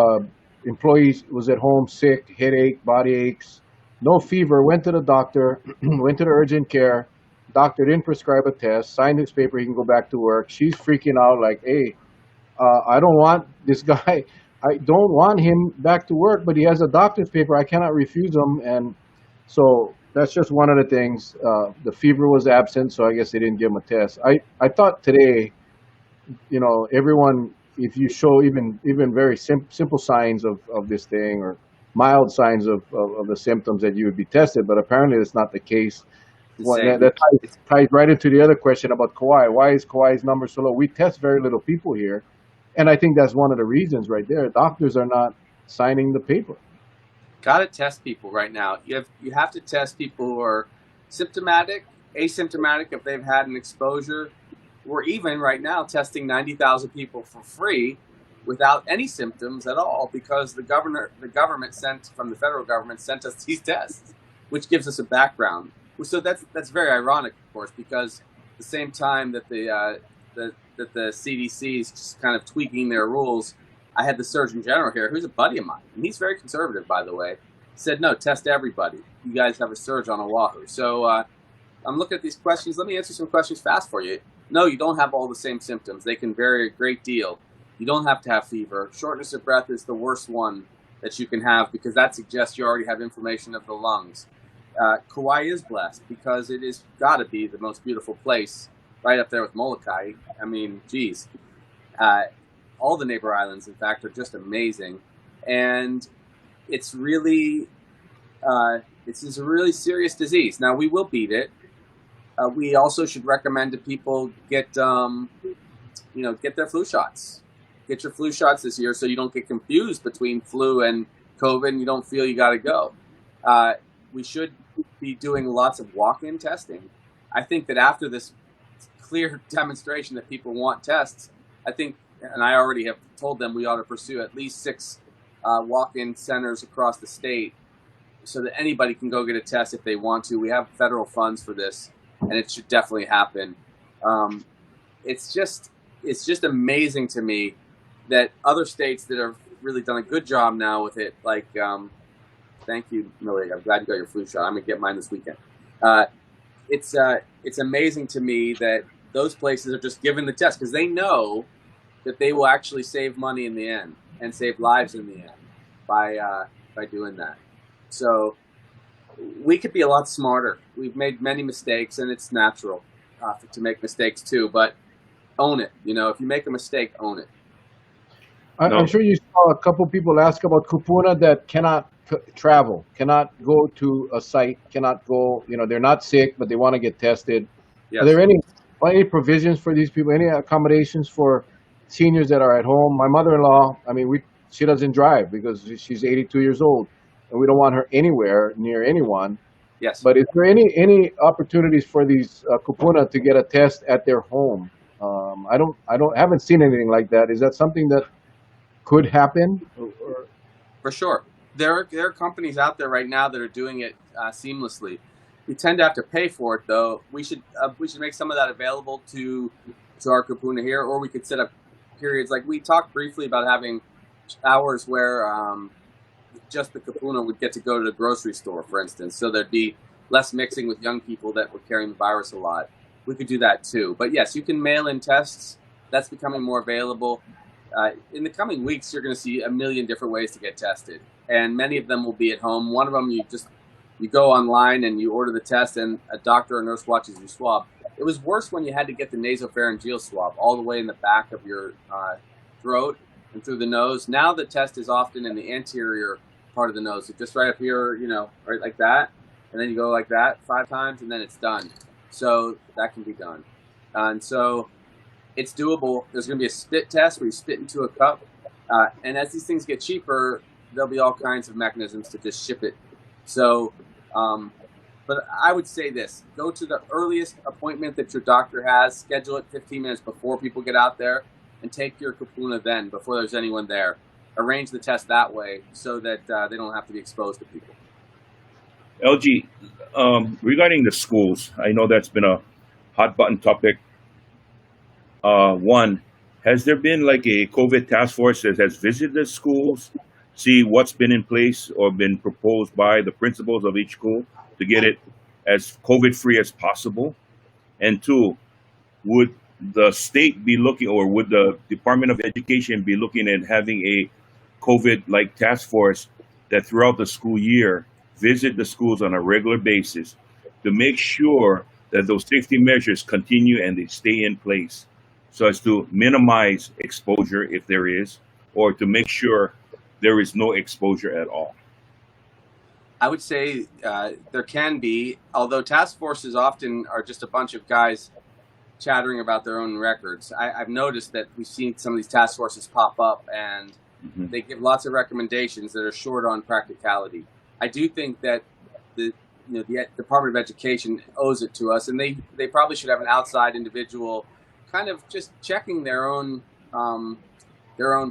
employees was at home sick, headache, body aches, no fever, went to the doctor, went to the urgent care. Doctor didn't prescribe a test, signed his paper, he can go back to work. She's freaking out like, hey, I don't want this guy. I don't want him back to work, but he has a doctor's paper. I cannot refuse him. And so that's just one of the things. The fever was absent, so I guess they didn't give him a test. I thought today, everyone, if you show even very simple signs of this thing or mild signs of the symptoms, that you would be tested, but apparently that's not the case. That ties right into the other question about Kauai. Why is Kauai's number so low? We test very little people here, and I think that's one of the reasons right there. Doctors are not signing the paper. Got to test people right now. You have to test people who are symptomatic, asymptomatic if they've had an exposure. We're even right now testing 90,000 people for free without any symptoms at all because the government from the federal government sent us these tests, which gives us a background. So that's very ironic, of course, because at the same time that the CDC is just kind of tweaking their rules, I had the Surgeon General here, who's a buddy of mine, and he's very conservative, by the way, said, no, test everybody. You guys have a surge on Oahu. So I'm looking at these questions. Let me answer some questions fast for you. no, you don't have all the same symptoms. They can vary a great deal. You don't have to have fever. Shortness of breath is the worst one that you can have because that suggests you already have inflammation of the lungs. Kauai is blessed because it is got to be the most beautiful place, right up there with Molokai. I mean, geez. All the neighbor islands, in fact, are just amazing. And it's really, it's a really serious disease. Now, we will beat it. We also should recommend to people get their flu shots. Get your flu shots this year so you don't get confused between flu and COVID and you don't feel you got to go. We should be doing lots of walk-in testing. I think that after this clear demonstration that people want tests, I think, and I already have told them we ought to pursue at least 6 walk-in centers across the state so that anybody can go get a test if they want to. We have federal funds for this, and it should definitely happen. It's just amazing to me that other states that have really done a good job now with it, like, thank you, Millie. I'm glad you got your flu shot. I'm gonna get mine this weekend. It's amazing to me that those places are just giving the test because they know that they will actually save money in the end and save lives in the end by doing that. So we could be a lot smarter. We've made many mistakes, and it's natural to make mistakes too. But own it. If you make a mistake, own it. I'm sure you saw a couple people ask about kupuna that cannot travel, cannot go to a site, cannot go. They're not sick, but they want to get tested. Yes. Are there any provisions for these people? Any accommodations for seniors that are at home? My mother-in-law, she doesn't drive because she's 82 years old, and we don't want her anywhere near anyone. Yes. But is there any opportunities for these kupuna to get a test at their home? Haven't seen anything like that. Is that something that could happen? For sure. There are companies out there right now that are doing it seamlessly. We tend to have to pay for it, though. We should make some of that available to our kupuna here, or we could set up periods. Like we talked briefly about having hours where just the kupuna would get to go to the grocery store, for instance, so there'd be less mixing with young people that were carrying the virus a lot. We could do that too. But yes, you can mail in tests. That's becoming more available. In the coming weeks, you're going to see a million different ways to get tested, and many of them will be at home. One of them, you go online and you order the test, and a doctor or nurse watches you swab. It was worse when you had to get the nasopharyngeal swab all the way in the back of your throat and through the nose. Now the test is often in the anterior part of the nose, so just right up here, right like that, and then you go like that 5 times, and then it's done. So that can be done, and so it's doable. There's going to be a spit test where you spit into a cup, and as these things get cheaper, there'll be all kinds of mechanisms to just ship it. So, but I would say this: go to the earliest appointment that your doctor has, schedule it 15 minutes before people get out there, and take your kupuna then, before there's anyone there. Arrange the test that way so that they don't have to be exposed to people. LG, regarding the schools, I know that's been a hot button topic. One, has there been like a COVID task force that has visited the schools, see what's been in place or been proposed by the principals of each school to get it as COVID-free as possible? And 2, would the state be looking, or would the Department of Education be looking at having a COVID-like task force that throughout the school year visit the schools on a regular basis to make sure that those safety measures continue and they stay in place, so as to minimize exposure if there is, or to make sure there is no exposure at all? I would say there can be, although task forces often are just a bunch of guys chattering about their own records. I've noticed that we've seen some of these task forces pop up, and they give lots of recommendations that are short on practicality. I do think that the Department of Education owes it to us, and they probably should have an outside individual kind of just checking their own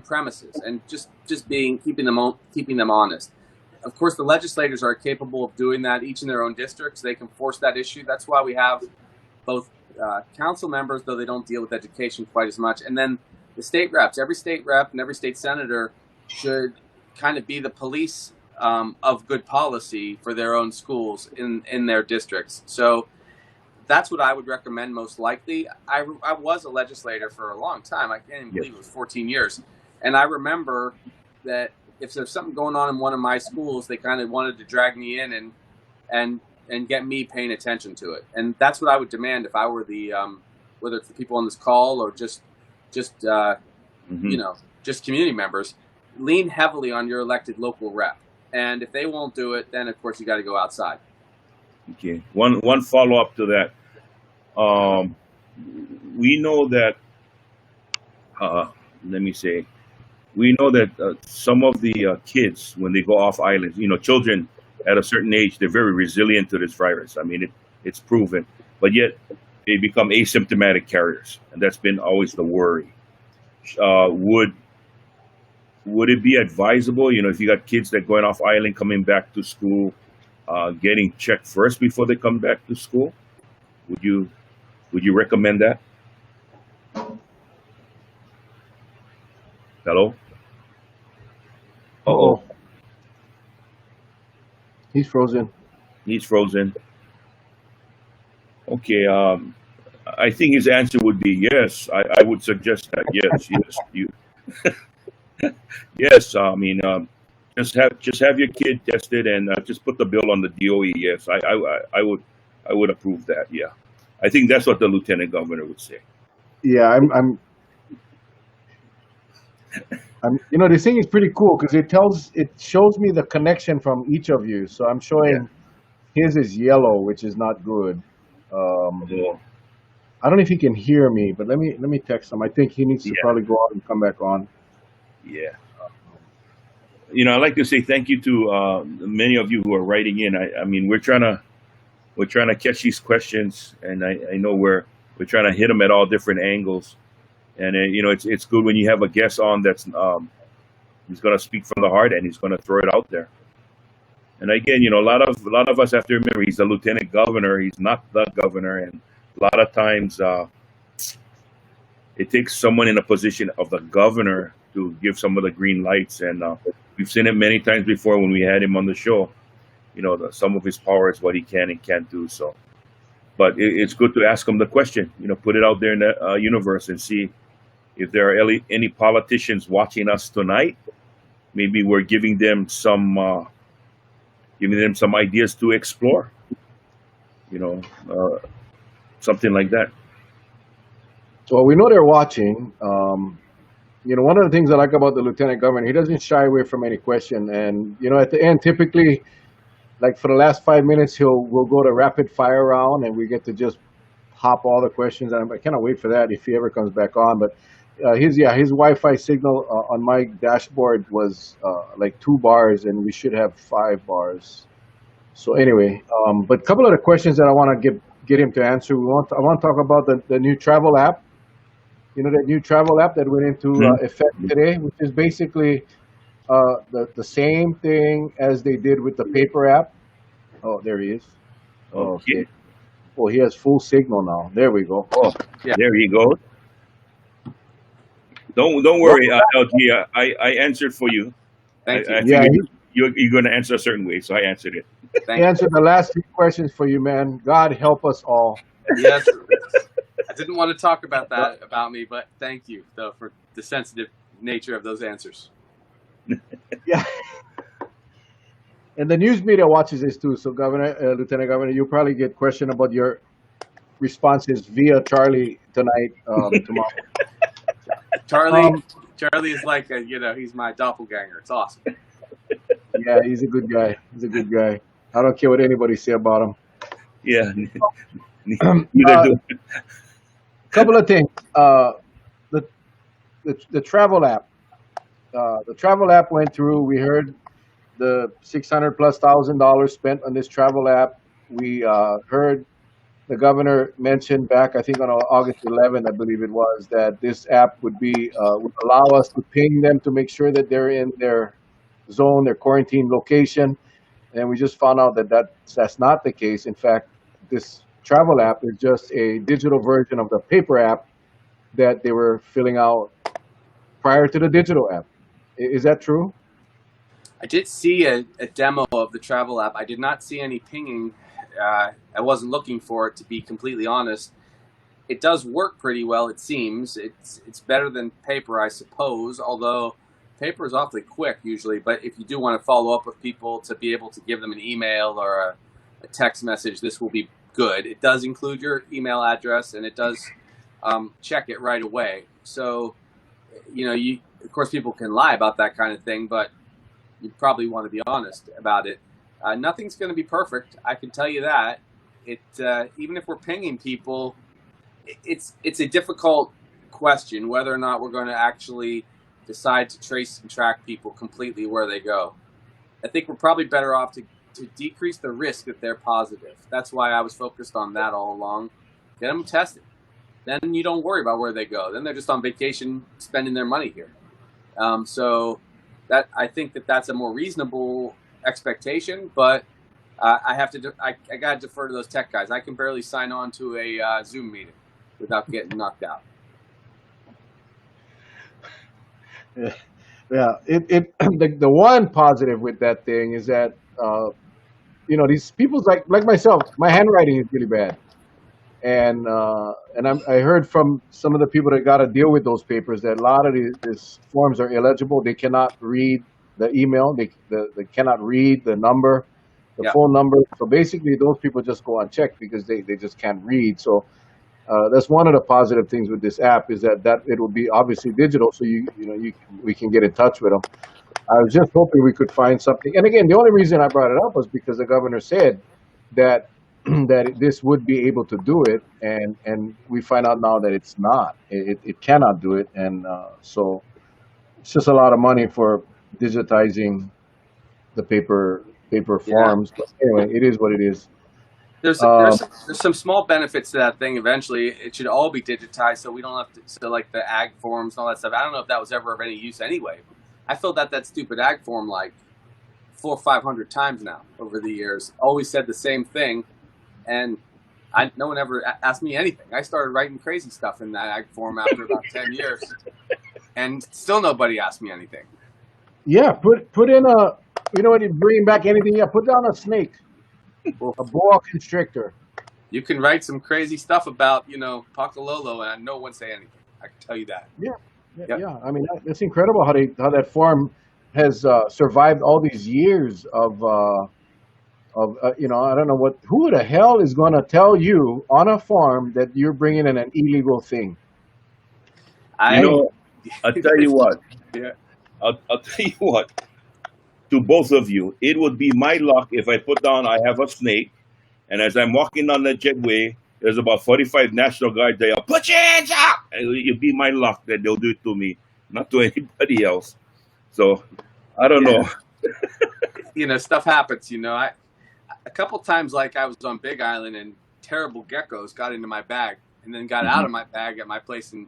premises and just keeping them honest. Of course, the legislators are capable of doing that, each in their own districts. They can force that issue. That's why we have both council members, though they don't deal with education quite as much, and then the state reps. Every state rep and every state senator should kind of be the police of good policy for their own schools in their districts. So that's what I would recommend most likely. I was a legislator for a long time. I can't even Yes. believe it was 14 years. And I remember that if there's something going on in one of my schools, they kind of wanted to drag me in and get me paying attention to it. And that's what I would demand if I were the whether it's the people on this call or just Hmm. you know, just community members. Lean heavily on your elected local rep. And if they won't do it, then of course you got to go outside. Okay. One follow up to that. Um, we know that. Let me say. We know that some of the kids, when they go off islands, children at a certain age, they're very resilient to this virus. I mean, it's proven, but yet they become asymptomatic carriers, and that's been always the worry. Would it be advisable, if you got kids that going off island, coming back to school, getting checked first before they come back to school? Would you recommend that? Hello? Uh-oh. Oh, he's frozen. He's frozen. Okay. I think his answer would be yes. I would suggest that. Yes, yes, yes. I mean, just have your kid tested and just put the bill on the DOE. Yes, I would approve that. Yeah, I think that's what the lieutenant governor would say. Yeah, this thing is pretty cool because it shows me the connection from each of you. So I'm Yeah. showing his is yellow, which is not good. Oh, I don't know if he can hear me, but let me text him. I think he needs to yeah, probably go out and come back on. yeah. I'd like to say thank you to many of you who are writing in. I mean, we're trying to catch these questions, and I know we're trying to hit them at all different angles. And it's good when you have a guest on that's he's going to speak from the heart and he's going to throw it out there. And again, a lot of us have to remember he's the lieutenant governor. He's not the governor, and a lot of times it takes someone in a position of the governor to give some of the green lights. And we've seen it many times before when we had him on the show. Some of his power is what he can and can't do. So, but it's good to ask him the question. Put it out there in the universe and see if there are any politicians watching us tonight. Maybe we're giving them some ideas to explore. You know, something like that. Well, we know they're watching. One of the things I like about the lieutenant governor, he doesn't shy away from any question. And at the end, typically, like for the last 5 minutes, we'll go to rapid fire round, and we get to just hop all the questions. And I cannot wait for that if he ever comes back on. But his Wi-Fi signal on my dashboard was like 2 bars, and we should have 5 bars. So anyway, but a couple of the questions that I want to get him to answer. I want to talk about the new travel app. That new travel app that went into Mhm. effect today, which is basically the same thing as they did with the paper app. Oh, there he is. Okay. Okay. Oh, he has full signal now. There we go. Oh, Yeah. there you go. Don't Well, worry, LG. I answered for you. I, Thank I you. yeah, figured you're going to answer a certain way, so I answered it. he Thank you. answered the last 3 questions for you, man. God help us all. Yes. I didn't want to talk about that about me, but thank you though for the sensitive nature of those answers. Yeah. And the news media watches this too. So, Lieutenant Governor, you'll probably get questioned about your responses via Charlie tonight, tomorrow. Charlie Um, is like he's my doppelganger. It's awesome. yeah, he's a good guy. He's a good guy. I don't care what anybody say about him. Yeah. Neither Uh, do. couple of things. The, the travel app. The travel app went through. We heard the $600,000+ spent on this travel app. We heard the governor mention back, I think on August 11th, I believe it was, that this app would allow us to ping them to make sure that they're in their zone, their quarantine location. And we just found out that that's not the case. In fact, this travel app is just a digital version of the paper app that they were filling out prior to the digital app. Is that true? I did see a demo of the travel app. I did not see any pinging I wasn't looking for it, to be completely honest. It does work pretty well, it seems. It's better than paper, I suppose, although paper is awfully quick usually. But if you do want to follow up with people to be able to give them an email or a text message, this will be good. It does include your email address, and it does check it right away. So, of course, people can lie about that kind of thing, but you probably want to be honest about it. Nothing's going to be perfect, I can tell you that. Even if we're pinging people, it's a difficult question whether or not we're going to actually decide to trace and track people completely where they go. I think we're probably better off to decrease the risk that they're positive. That's why I was focused on that all along. Get them tested. Then you don't worry about where they go. Then they're just on vacation spending their money here. So that I think that's a more reasonable expectation, but I got to defer to those tech guys. I can barely sign on to a Zoom meeting without getting knocked out. Yeah. The one positive with that thing is that these people like myself, my handwriting is really bad, and I heard from some of the people that got to deal with those papers that a lot of these forms are illegible. They cannot read the email. They cannot read the number, the phone number. So basically, those people just go unchecked because they just can't read. So that's one of the positive things with this app is that it will be obviously digital, so we can get in touch with them. I was just hoping we could find something. And again, the only reason I brought it up was because the governor said that this would be able to do it, and we find out now that it's not. It cannot do it, and so it's just a lot of money for digitizing the paper forms. But anyway, it is what it is. There's some small benefits to that thing. Eventually, it should all be digitized, so we don't have to. So like the ag forms and all that stuff. I don't know if that was ever of any use anyway. I filled out that stupid ag form like 400 or 500 times now over the years. Always said the same thing, and no one ever asked me anything. I started writing crazy stuff in that ag form after about 10 years, and still nobody asked me anything. Yeah, put in when you bring back anything, put down a snake, a boa constrictor. You can write some crazy stuff about Pakalolo, and no one say anything. I can tell you that. Yeah. Yeah, I mean it's incredible how that farm has survived all these years of I don't know who the hell is going to tell you on a farm that you're bringing in an illegal thing. I'll tell you what. Yeah. I'll tell you what. To both of you, it would be my luck if I put down I have a snake, and as I'm walking on the jetway, there's about 45 National Guard there. Put your hands up! And it'd be my luck that they'll do it to me, not to anybody else. So, I don't know. Stuff happens. A couple times, like I was on Big Island, and terrible geckos got into my bag, and then got out of my bag at my place on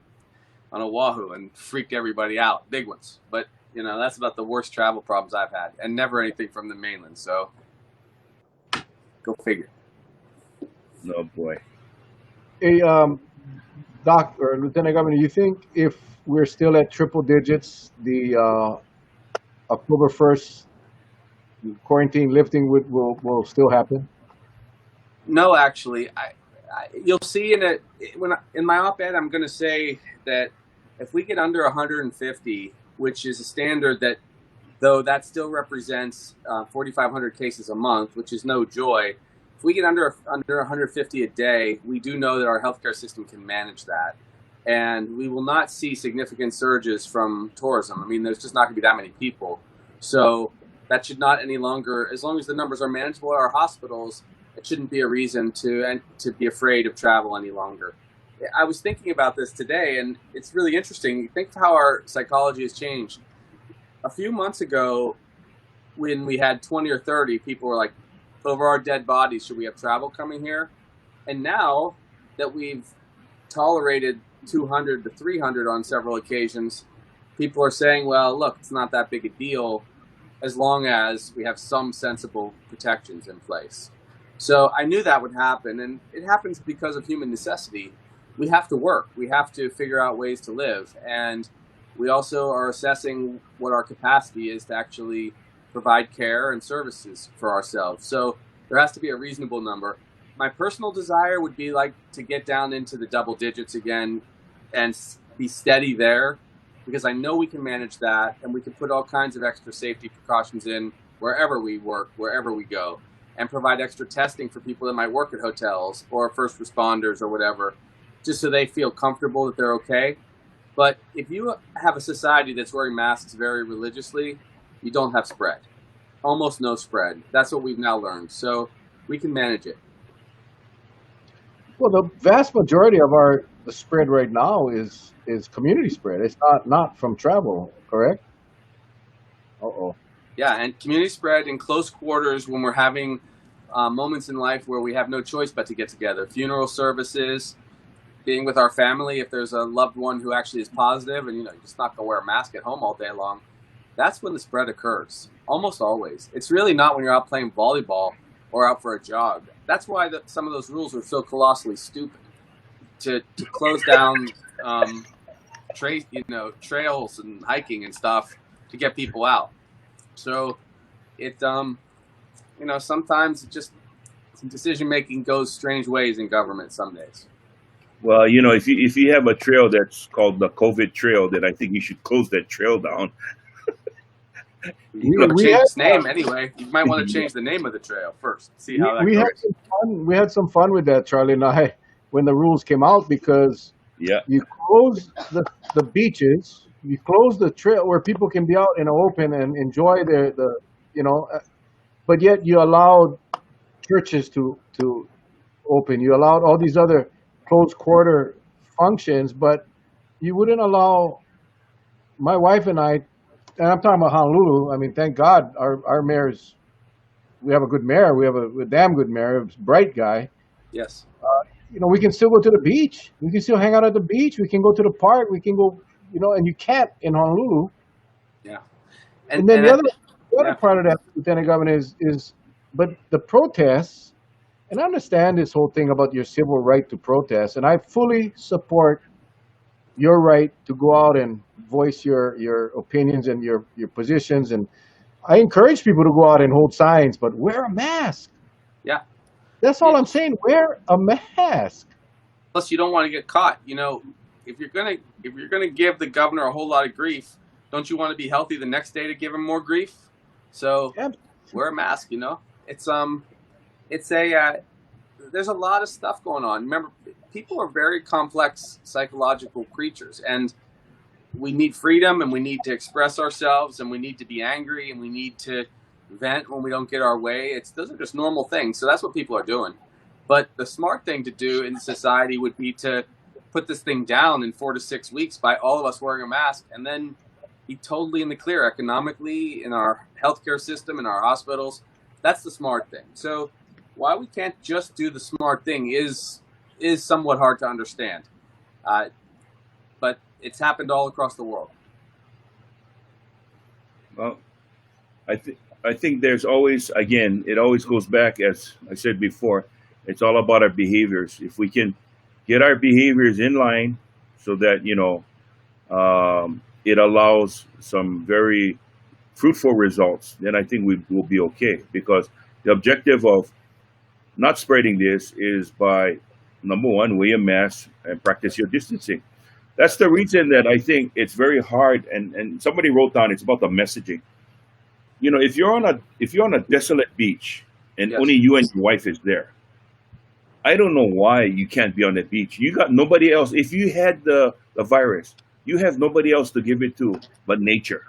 Oahu, and freaked everybody out. Big ones, but that's about the worst travel problems I've had, and never anything from the mainland. So, go figure. Oh boy. Hey, Doc or Lieutenant Governor, you think if we're still at triple digits, the October 1st quarantine lifting will still happen? No, actually, you'll see in my op-ed, I'm going to say that if we get under 150, which is a standard that, though that still represents 4,500 cases a month, which is no joy. If we get under 150 a day, we do know that our healthcare system can manage that. And we will not see significant surges from tourism. I mean, there's just not going to be that many people. So that should not any longer, as long as the numbers are manageable at our hospitals, it shouldn't be a reason to be afraid of travel any longer. I was thinking about this today, and it's really interesting. Think of how our psychology has changed. A few months ago, when we had 20 or 30, people were like, over our dead bodies, should we have travel coming here? And now that we've tolerated 200 to 300 on several occasions, people are saying, well, look, it's not that big a deal as long as we have some sensible protections in place. So I knew that would happen, and it happens because of human necessity. We have to work. We have to figure out ways to live. And we also are assessing what our capacity is to actually provide care and services for ourselves. So There has to be a reasonable number. My personal desire would be like to get down into the double digits again and be steady there, because I know we can manage that, and we can put all kinds of extra safety precautions in wherever we work, wherever we go, and provide extra testing for people that might work at hotels or first responders or whatever, just so they feel comfortable that they're okay. But if you have a society that's wearing masks very religiously, you don't have spread. Almost no spread. That's what we've now learned. So we can manage it. Well, the vast majority of the spread right now is community spread. It's not from travel, correct? Uh-oh. Yeah, and community spread in close quarters when we're having moments in life where we have no choice but to get together. Funeral services, being with our family, if there's a loved one who actually is positive and you're just not going to wear a mask at home all day long, that's when the spread occurs, almost always. It's really not when you're out playing volleyball or out for a jog. That's why some of those rules are so colossally stupid, to close down trails and hiking and stuff to get people out. So it sometimes decision making goes strange ways in government some days. Well, if you have a trail that's called the COVID trail, then I think you should close that trail down. You got to change its name anyway. You might want to change the name of the trail first. See how that goes. We had some fun with that, Charlie and I, when the rules came out, because you close the beaches, you close the trail where people can be out in the open and enjoy but yet you allowed churches to open. You allowed all these other close quarter functions, but you wouldn't allow my wife and I. And I'm talking about Honolulu. I mean, thank God our mayor's. We have a good mayor. We have a damn good mayor. A bright guy. Yes. We can still go to the beach. We can still hang out at the beach. We can go to the park. We can go. And you can't in Honolulu. Yeah. And then the other part of that, Lieutenant Governor, is but the protests. And I understand this whole thing about your civil right to protest, and I fully support your right to go out and voice your opinions and your positions. And I encourage people to go out and hold signs, but wear a mask. Yeah. That's all I'm saying. Wear a mask. Plus, you don't want to get caught. If you're gonna give the governor a whole lot of grief, don't you want to be healthy the next day to give him more grief? So wear a mask. There's a lot of stuff going on. Remember, people are very complex psychological creatures, and we need freedom, and we need to express ourselves, and we need to be angry, and we need to vent when we don't get our way. Those are just normal things. So that's what people are doing. But the smart thing to do in society would be to put this thing down in 4 to 6 weeks by all of us wearing a mask, and then be totally in the clear economically, in our healthcare system, in our hospitals. That's the smart thing. So why we can't just do the smart thing is somewhat hard to understand. But it's happened all across the world. Well, I think there's always, again, it always goes back, as I said before, it's all about our behaviors. If we can get our behaviors in line so that, it allows some very fruitful results, then I think we will be okay. Because the objective of not spreading this is by, number one, wear a mask and practice your distancing. That's the reason that I think it's very hard. And somebody wrote down, it's about the messaging. If you're on a desolate beach and only you and your wife is there, I don't know why you can't be on that beach. You got nobody else. If you had the virus, you have nobody else to give it to but nature.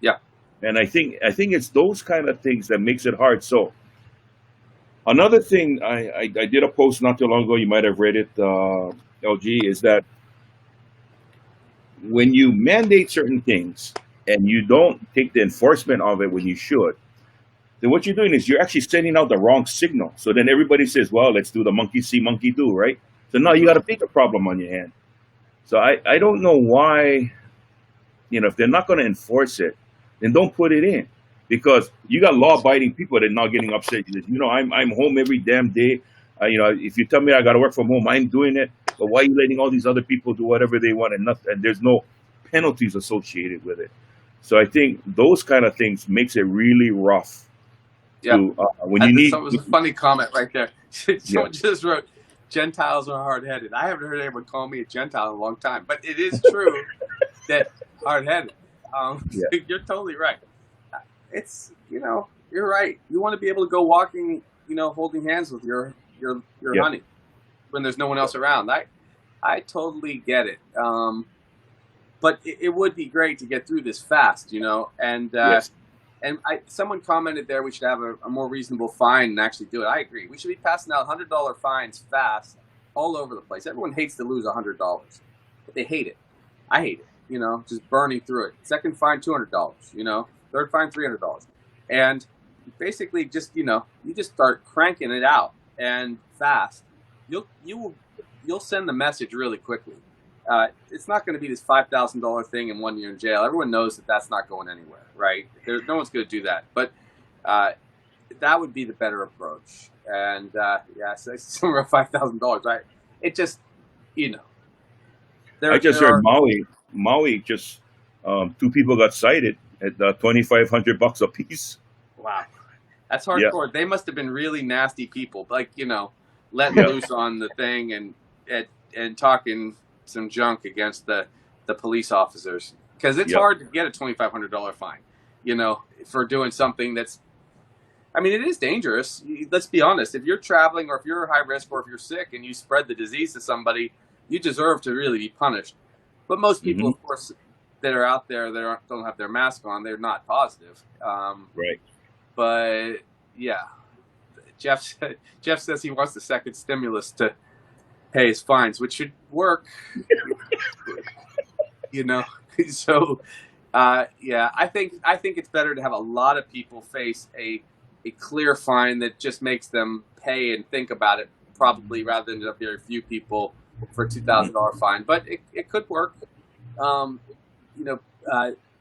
Yeah. And I think it's those kind of things that makes it hard. So another thing, I did a post not too long ago, you might have read it, LG, is that when you mandate certain things and you don't take the enforcement of it when you should, then what you're doing is you're actually sending out the wrong signal. So then everybody says, well, let's do the monkey see, monkey do, right? So now you got a bigger problem on your hand. So I don't know why, if they're not going to enforce it, then don't put it in. Because you got law-abiding people that are now getting upset. I'm home every damn day. If you tell me I got to work from home, I'm doing it. But why are you letting all these other people do whatever they want and there's no penalties associated with it? So I think those kind of things makes it really rough Yeah. to when you So need. it was a funny comment right there. Yeah, Someone just wrote, Gentiles are hard headed. I haven't heard anyone call me a Gentile in a long time, but it is true that hard headed. yeah, You're totally right. It's, you're right. You want to be able to go walking, holding hands with your yeah. honey when there's no one else around. I totally get it. But it would be great to get through this fast, and Yes. someone commented there we should have a more reasonable fine and actually do it. I agree. We should be passing out $100 fines fast all over the place. Everyone hates to lose $100, but they hate it. I hate it. Just burning through it. Second fine, $200. Third fine, $300, and basically just you just start cranking it out and fast. You'll send the message really quickly. It's not going to be this $5,000 thing in 1 year in jail. Everyone knows that that's not going anywhere, right? No one's going to do that. But that would be the better approach. And so somewhere $5,000, right? It just, I just heard Maui just two people got cited at $2,500 a piece. Wow, that's Yeah, hardcore. They must have been really nasty people, like letting yeah, loose on the thing and talking some junk against the police officers, because it's yeah. hard to get a $2,500 fine, for doing something that's. I mean, it is dangerous. Let's be honest. If you're traveling, or if you're high risk, or if you're sick and you spread the disease to somebody, you deserve to really be punished. But most people, Hmm. of course, that are out there that don't have their mask on, they're not positive. Right. But yeah, Jeff says he wants the second stimulus to pay his fines, which should work. So I think it's better to have a lot of people face a clear fine that just makes them pay and think about it, probably, rather than a very few people for a $2,000 fine. But it could work. Um,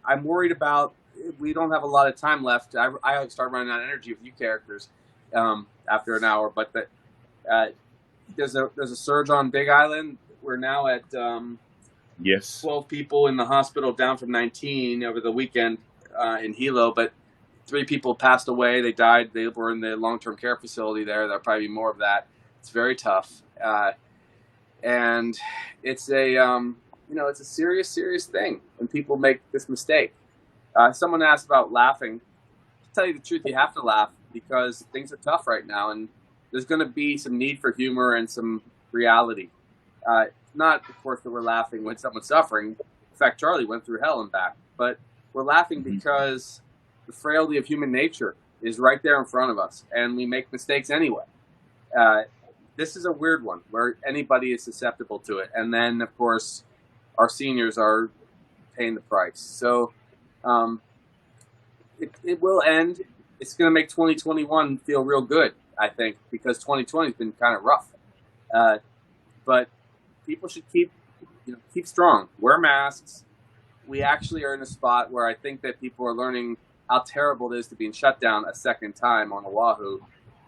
I'm worried about. We don't have a lot of time left. I start running out of energy with you characters after an hour. But there's a surge on Big Island. We're now at Yes. 12 people in the hospital, down from 19 over the weekend in Hilo. But 3 people passed away. They died. They were in the long-term care facility there. There'll probably be more of that. It's very tough, and it's it's a serious thing when people make this mistake. Someone asked about laughing. To tell you the truth, you have to laugh because things are tough right now, and there's going to be some need for humor and some reality. Not, of course, that we're laughing when someone's suffering. In fact, Charlie went through hell and back. But we're laughing because the frailty of human nature is right there in front of us, and we make mistakes anyway. This is a weird one where anybody is susceptible to it. And then, of course, our seniors are paying the price. So it will end. It's going to make 2021 feel real good, I think, because 2020 has been kind of rough. But people should keep strong, wear masks. We actually are in a spot where I think that people are learning how terrible it is to be shut down a second time on Oahu,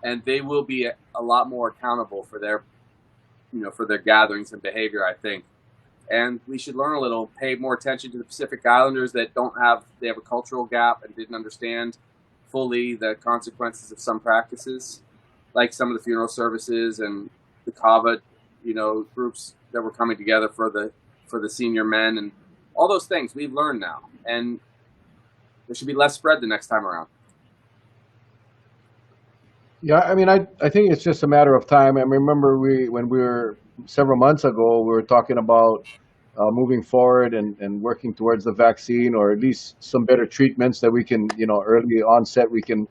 and they will be a lot more accountable for their gatherings and behavior, I think. And we should learn a little, pay more attention to the Pacific Islanders that they have a cultural gap and didn't understand fully the consequences of some practices, like some of the funeral services and the kava, groups that were coming together for the senior men, and all those things we've learned now. And there should be less spread the next time around. Yeah, I mean, I think it's just a matter of time. I remember when we were several months ago, we were talking about moving forward and working towards the vaccine, or at least some better treatments that we can, early onset, we can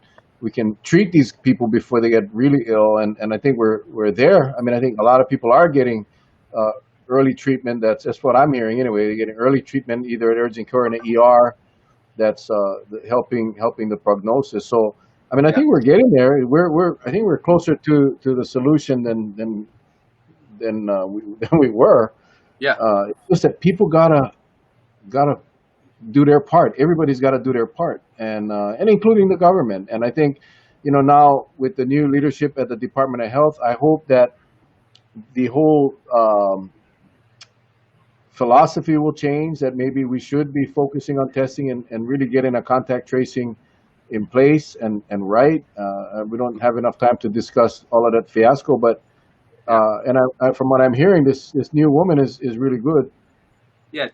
treat these people before they get really ill. And I think we're there. I mean, I think a lot of people are getting early treatment. That's what I'm hearing anyway. They're getting early treatment, either at urgent care or in the ER. That's helping the prognosis. So, I mean, I think we're getting there. I think we're closer to the solution than we were. Yeah. It's just that people gotta do their part. Everybody's got to do their part, and including the government. And I think, now with the new leadership at the Department of Health, I hope that the whole philosophy will change. That maybe we should be focusing on testing and really getting a contact tracing in place and right. We don't have enough time to discuss all of that fiasco, but from what I'm hearing, this new woman is really good. Yeah,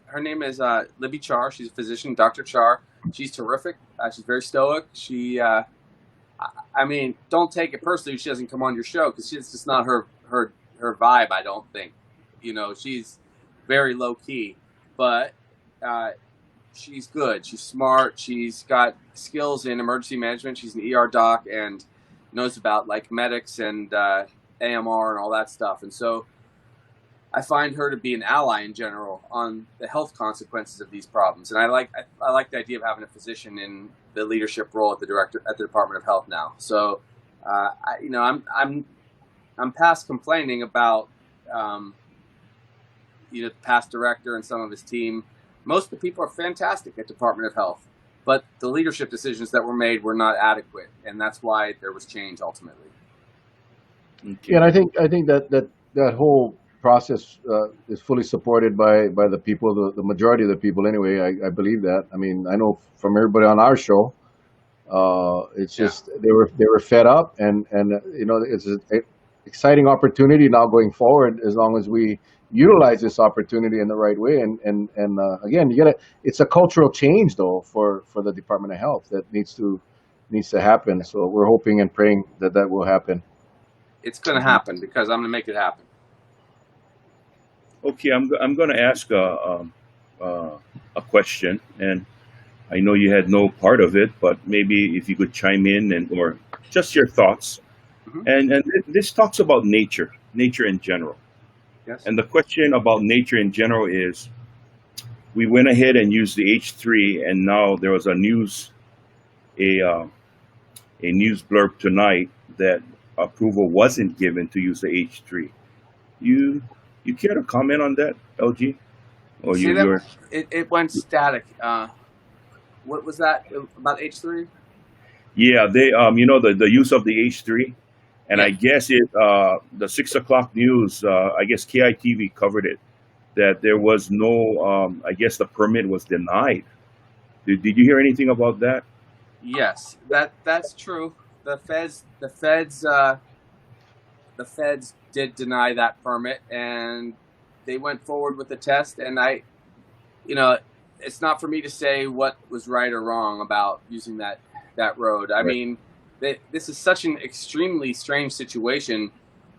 her name is Libby Char. She's a physician, Dr. Char. She's terrific. She's very stoic. I mean, don't take it personally if she doesn't come on your show, because it's just not her vibe, I don't think. You know, she's very low key, but she's good. She's smart. She's got skills in emergency management. She's an ER doc and knows about like medics and AMR and all that stuff. And so I find her to be an ally in general on the health consequences of these problems. And I like the idea of having a physician in the leadership role at the Department of Health now. So I'm past complaining about the past director and some of his team. Most of the people are fantastic at Department of Health, but the leadership decisions that were made were not adequate, and that's why there was change ultimately. Okay. Yeah, and I think that whole process is fully supported by the people, the majority of the people anyway. I believe that. I mean, I know from everybody on our show, it's just they were fed up, and it's an exciting opportunity now going forward as long as we utilize this opportunity in the right way. And again, it's a cultural change though for the Department of Health that needs to happen. So we're hoping and praying that will happen. It's going to happen because I'm going to make it happen. Okay, I'm going to ask a question, and I know you had no part of it, but maybe if you could chime in or just your thoughts. Mm-hmm. And this talks about nature in general. Yes. And the question about nature in general is, we went ahead and used the H3, and now there was a news blurb tonight that approval wasn't given to use the H3. You care to comment on that, LG? Or it went static. What was that about H3? Yeah, they the use of the H3. And Yeah. I guess the 6 o'clock news, I guess KITV covered it, that there was no, I guess the permit was denied. Did you hear anything about that? Yes, that's true. The feds did deny that permit, and they went forward with the test. And it's not for me to say what was right or wrong about using that road. I mean, this is such an extremely strange situation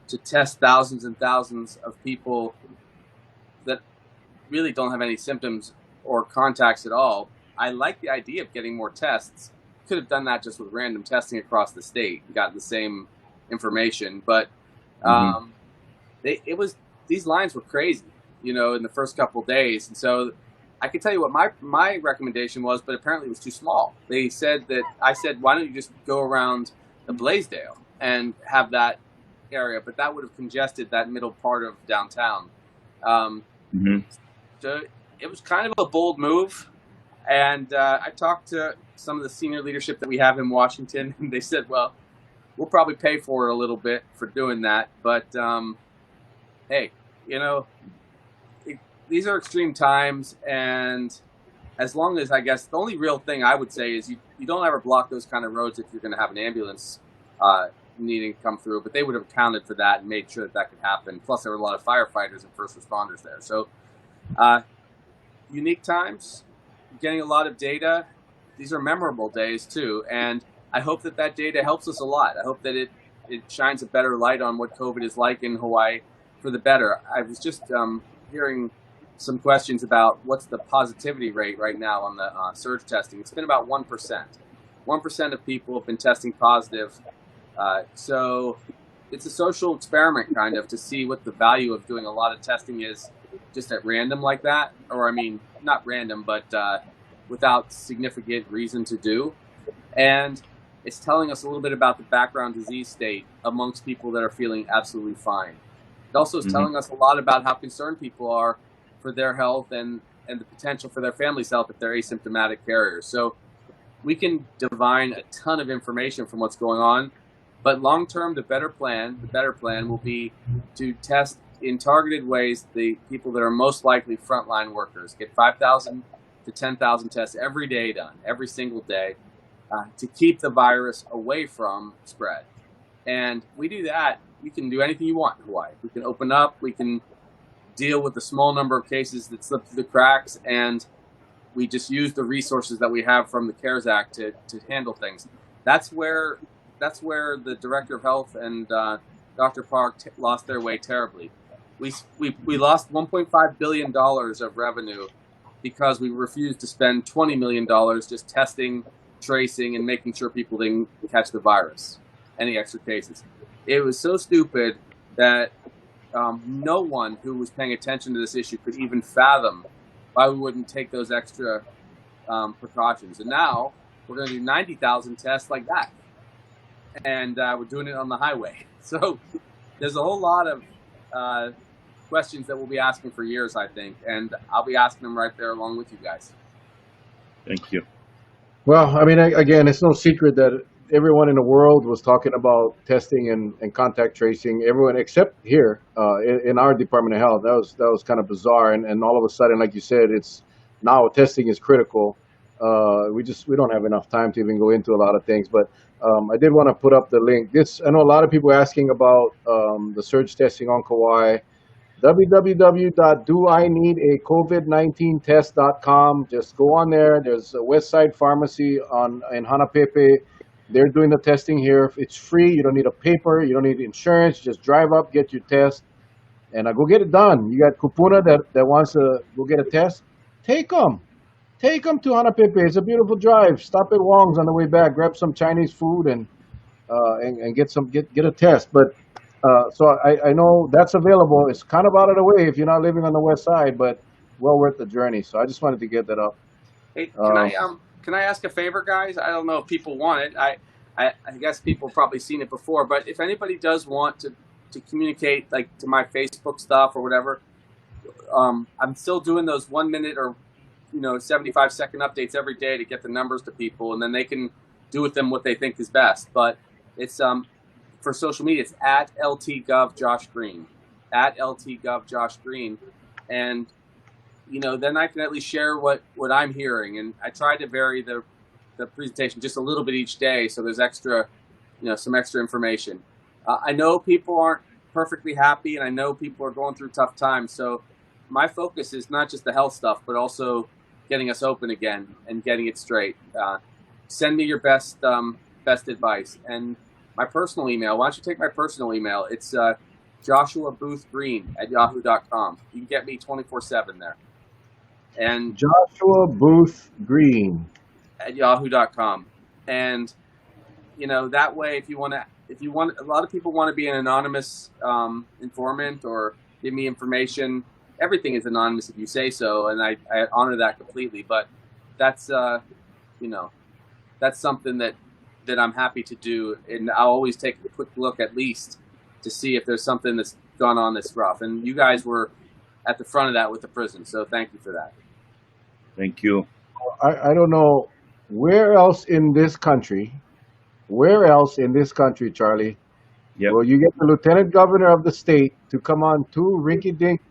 to test thousands and thousands of people that really don't have any symptoms or contacts at all. I like the idea of getting more tests. Could have done that just with random testing across the state and gotten the same information, but these lines were crazy, in the first couple of days. And so I can tell you what my recommendation was, but apparently it was too small. I said, why don't you just go around the Blaisdell and have that area? But that would have congested that middle part of downtown. So it was kind of a bold move. And I talked to some of the senior leadership that we have in Washington, and they said, well, we'll probably pay for it a little bit for doing that. But hey, these are extreme times, and as long as, I guess, the only real thing I would say is you don't ever block those kind of roads if you're going to have an ambulance needing to come through, but they would have accounted for that and made sure that could happen. Plus, there were a lot of firefighters and first responders there. So unique times, getting a lot of data. These are memorable days, too, and I hope that data helps us a lot. I hope that it shines a better light on what COVID is like in Hawaii for the better. I was just hearing some questions about what's the positivity rate right now on the surge testing. It's been about 1%. 1% of people have been testing positive. So it's a social experiment kind of to see what the value of doing a lot of testing is just at random like that. Or, I mean, not random, but without significant reason to do. And it's telling us a little bit about the background disease state amongst people that are feeling absolutely fine. It also is telling us a lot about how concerned people are for their health and the potential for their family's health if they're asymptomatic carriers. So we can divine a ton of information from what's going on, but long term, the better plan will be to test in targeted ways the people that are most likely frontline workers. Get 5,000 to 10,000 tests every day done, every single day. to keep the virus away from spread. And we do that. You can do anything you want in Hawaii. We can open up. We can deal with the small number of cases that slip through the cracks, and we just use the resources that we have from the CARES Act to handle things. That's where the Director of Health and Dr. Park lost their way terribly. We lost $1.5 billion of revenue because we refused to spend $20 million just testing, tracing, and making sure people didn't catch the virus, any extra cases. It was so stupid that no one who was paying attention to this issue could even fathom why we wouldn't take those extra precautions. And now we're going to do 90,000 tests like that. And we're doing it on the highway. So there's a whole lot of questions that we'll be asking for years, I think. And I'll be asking them right there along with you guys. Thank you. Well, I mean, again, it's no secret that everyone in the world was talking about testing and contact tracing. Everyone except here in our Department of Health. That was kind of bizarre. And all of a sudden, like you said, it's now testing is critical. We don't have enough time to even go into a lot of things. But I did want to put up the link. I know a lot of people are asking about the surge testing on Kauai. www.doineedacovid19test.com. Just go on there. There's a Westside Pharmacy in Hanapepe. They're doing the testing here. It's free. You don't need a paper. You don't need insurance. Just drive up, get your test, and go get it done. You got kupuna that wants to go get a test. Take them. Take them to Hanapepe. It's a beautiful drive. Stop at Wong's on the way back. Grab some Chinese food and get a test. But so I know that's available. It's kind of out of the way if you're not living on the west side, but well worth the journey. So I just wanted to get that up. Hey, can I ask a favor, guys? I don't know if people want it. I guess people have probably seen it before, but if anybody does want to communicate, like to my Facebook stuff or whatever, I'm still doing those 1 minute or 75-second updates every day to get the numbers to people, and then they can do with them what they think is best. But it's for social media, it's at @LTGovJoshGreen, @LTGovJoshGreen, and then I can at least share what I'm hearing. And I try to vary the presentation just a little bit each day, so there's extra, some extra information. I know people aren't perfectly happy, and I know people are going through tough times. So my focus is not just the health stuff, but also getting us open again and getting it straight. Send me your best advice. And my personal email, why don't you take my personal email? It's JoshuaBoothGreen@yahoo.com. You can get me 24/7 there. And Joshua Booth Green @yahoo.com. And that way, if you want, a lot of people want to be an anonymous informant or give me information. Everything is anonymous if you say so, and I honor that completely. But that's that's something that I'm happy to do, and I'll always take a quick look at least to see if there's something that's gone on that's rough. And you guys were at the front of that with the prison, so thank you for that. Thank you. I don't know where else in this country, Charlie, Yep. will you get the lieutenant governor of the state to come on two rinky-dink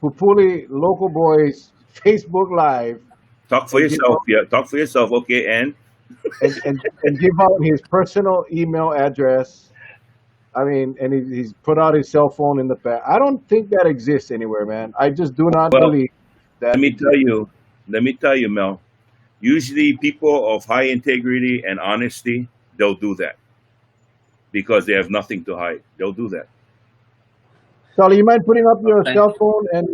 Pupuli local boys Facebook Live Talk for yourself. Yeah, talk for yourself. Okay, and and give out his personal email address. I mean, and he's put out his cell phone in the back. I don't think that exists anywhere, man. I just do not believe that. let me tell you, Mel. Usually, people of high integrity and honesty, they'll do that because they have nothing to hide. They'll do that. Charlie, you mind putting up your Thank cell phone and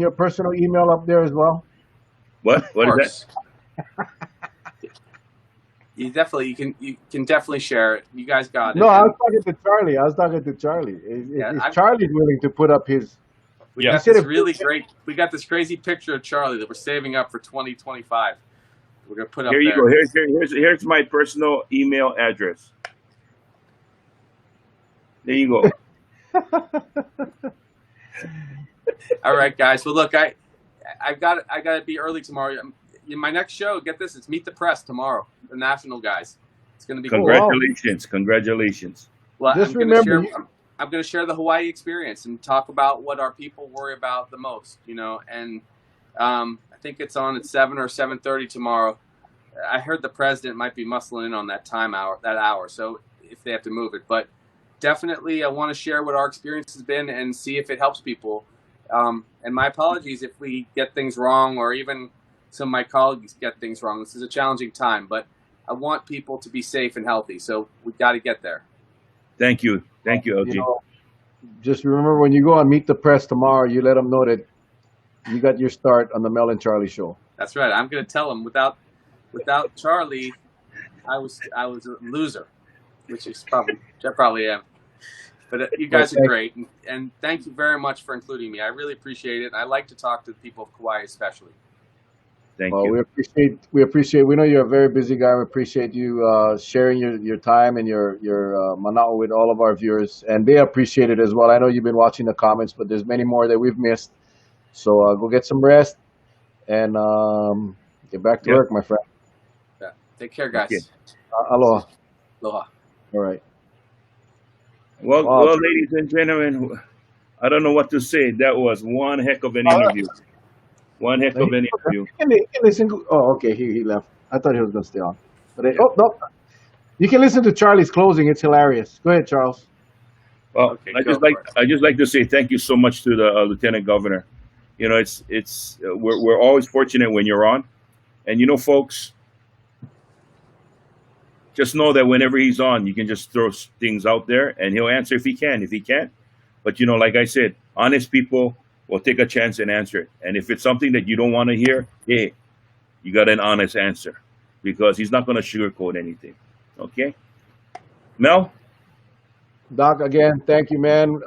your personal email up there as well? What? What is that? You can definitely share it. You guys got it. No, I was talking to Charlie. Yeah, Is Charlie willing to put up his? We Yeah. got this really great. We got this crazy picture of Charlie that we're saving up for 2025. We're gonna put up Here you there. go. Here's my personal email address. There you go. All right, guys. Well, look, I've got to be early tomorrow. My next show, get this, it's Meet the Press tomorrow. The national guys. It's going to be cool. Congratulations. Congratulations. Well, Just I'm going remember- to share the Hawaii experience and talk about what our people worry about the most. And I think it's on at 7 or 7:30 tomorrow. I heard the president might be muscling in on that hour. So if they have to move it, but definitely I want to share what our experience has been and see if it helps people. And my apologies if we get things wrong, or even some of my colleagues get things wrong. This is a challenging time, but I want people to be safe and healthy. So we've got to get there. Thank you, You LG. know, just remember when you go on Meet the Press tomorrow, you let them know that you got your start on the Mel and Charlie show. That's right. I'm going to tell them without Charlie, I was a loser, which is I probably am. But you guys are great, and thank you very much for including me. I really appreciate it. I like to talk to the people of Kauai, especially. Thank Well, you. we appreciate. We know you're a very busy guy. We appreciate you sharing your time and your manao with all of our viewers, and they appreciate it as well. I know you've been watching the comments, but there's many more that we've missed. So go get some rest and get back to Yep. work, my friend. Yeah. Take care, guys. Okay. Aloha. Aloha. All right. Well, Wow. well, ladies and gentlemen, I don't know what to say. That was one heck of an interview. One heck of an interview. You can listen. Oh, okay. He left. I thought he was going to stay on. But oh no, you can listen to Charlie's closing. It's hilarious. Go ahead, Charles. Well, Okay, I go just for like to say thank you so much to the Lieutenant Governor. You know, we're always fortunate when you're on, and you know, folks, just know that whenever he's on, you can just throw things out there, and he'll answer if he can. If he can't, but you know, like I said, honest people will take a chance and answer it. And if it's something that you don't want to hear, hey, you got an honest answer, because he's not going to sugarcoat anything. Okay, Mel. Doc, again, thank you, man.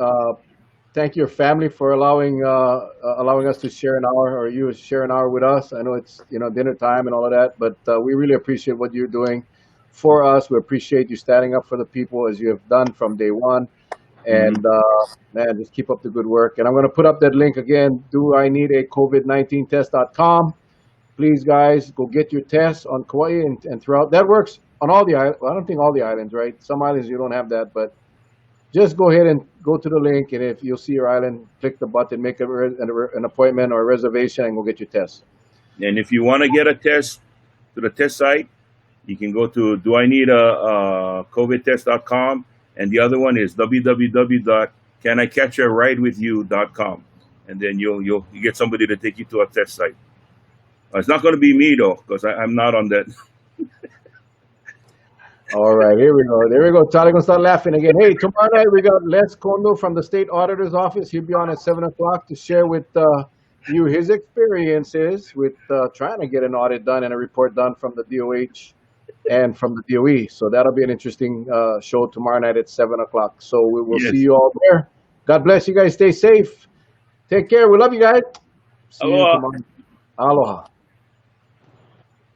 Thank your family for allowing us to share an hour, or you share an hour with us. I know it's dinner time and all of that, but we really appreciate what you're doing for us. We appreciate you standing up for the people as you have done from day one. And man, just keep up the good work. And I'm going to put up that link again. Do I need a COVID-19 test.com? Please, guys, go get your tests on Kauai and throughout. That works on all the islands. Well, I don't think all the islands, right? Some islands you don't have that, but just go ahead and go to the link, and if you'll see your island, click the button, make an appointment or a reservation, and go get your test. And if you want to get a test to the test site, you can go to do I need a covidtest.com, and the other one is www.canIcatcharidewithyou.com, and then you'll get somebody to take you to a test site. It's not going to be me though, because I'm not on that. All right, here we go. There we go. Charlie gonna start laughing again. Hey, tomorrow night we got Les Kondo from the State Auditor's Office. He'll be on at 7:00 to share with you his experiences with trying to get an audit done and a report done from the DOH and from the DOE. So that'll be an interesting show tomorrow night at 7:00. So we will Yes. see you all there. God bless you guys. Stay safe. Take care. We love you guys. See you Aloha. tomorrow. Aloha.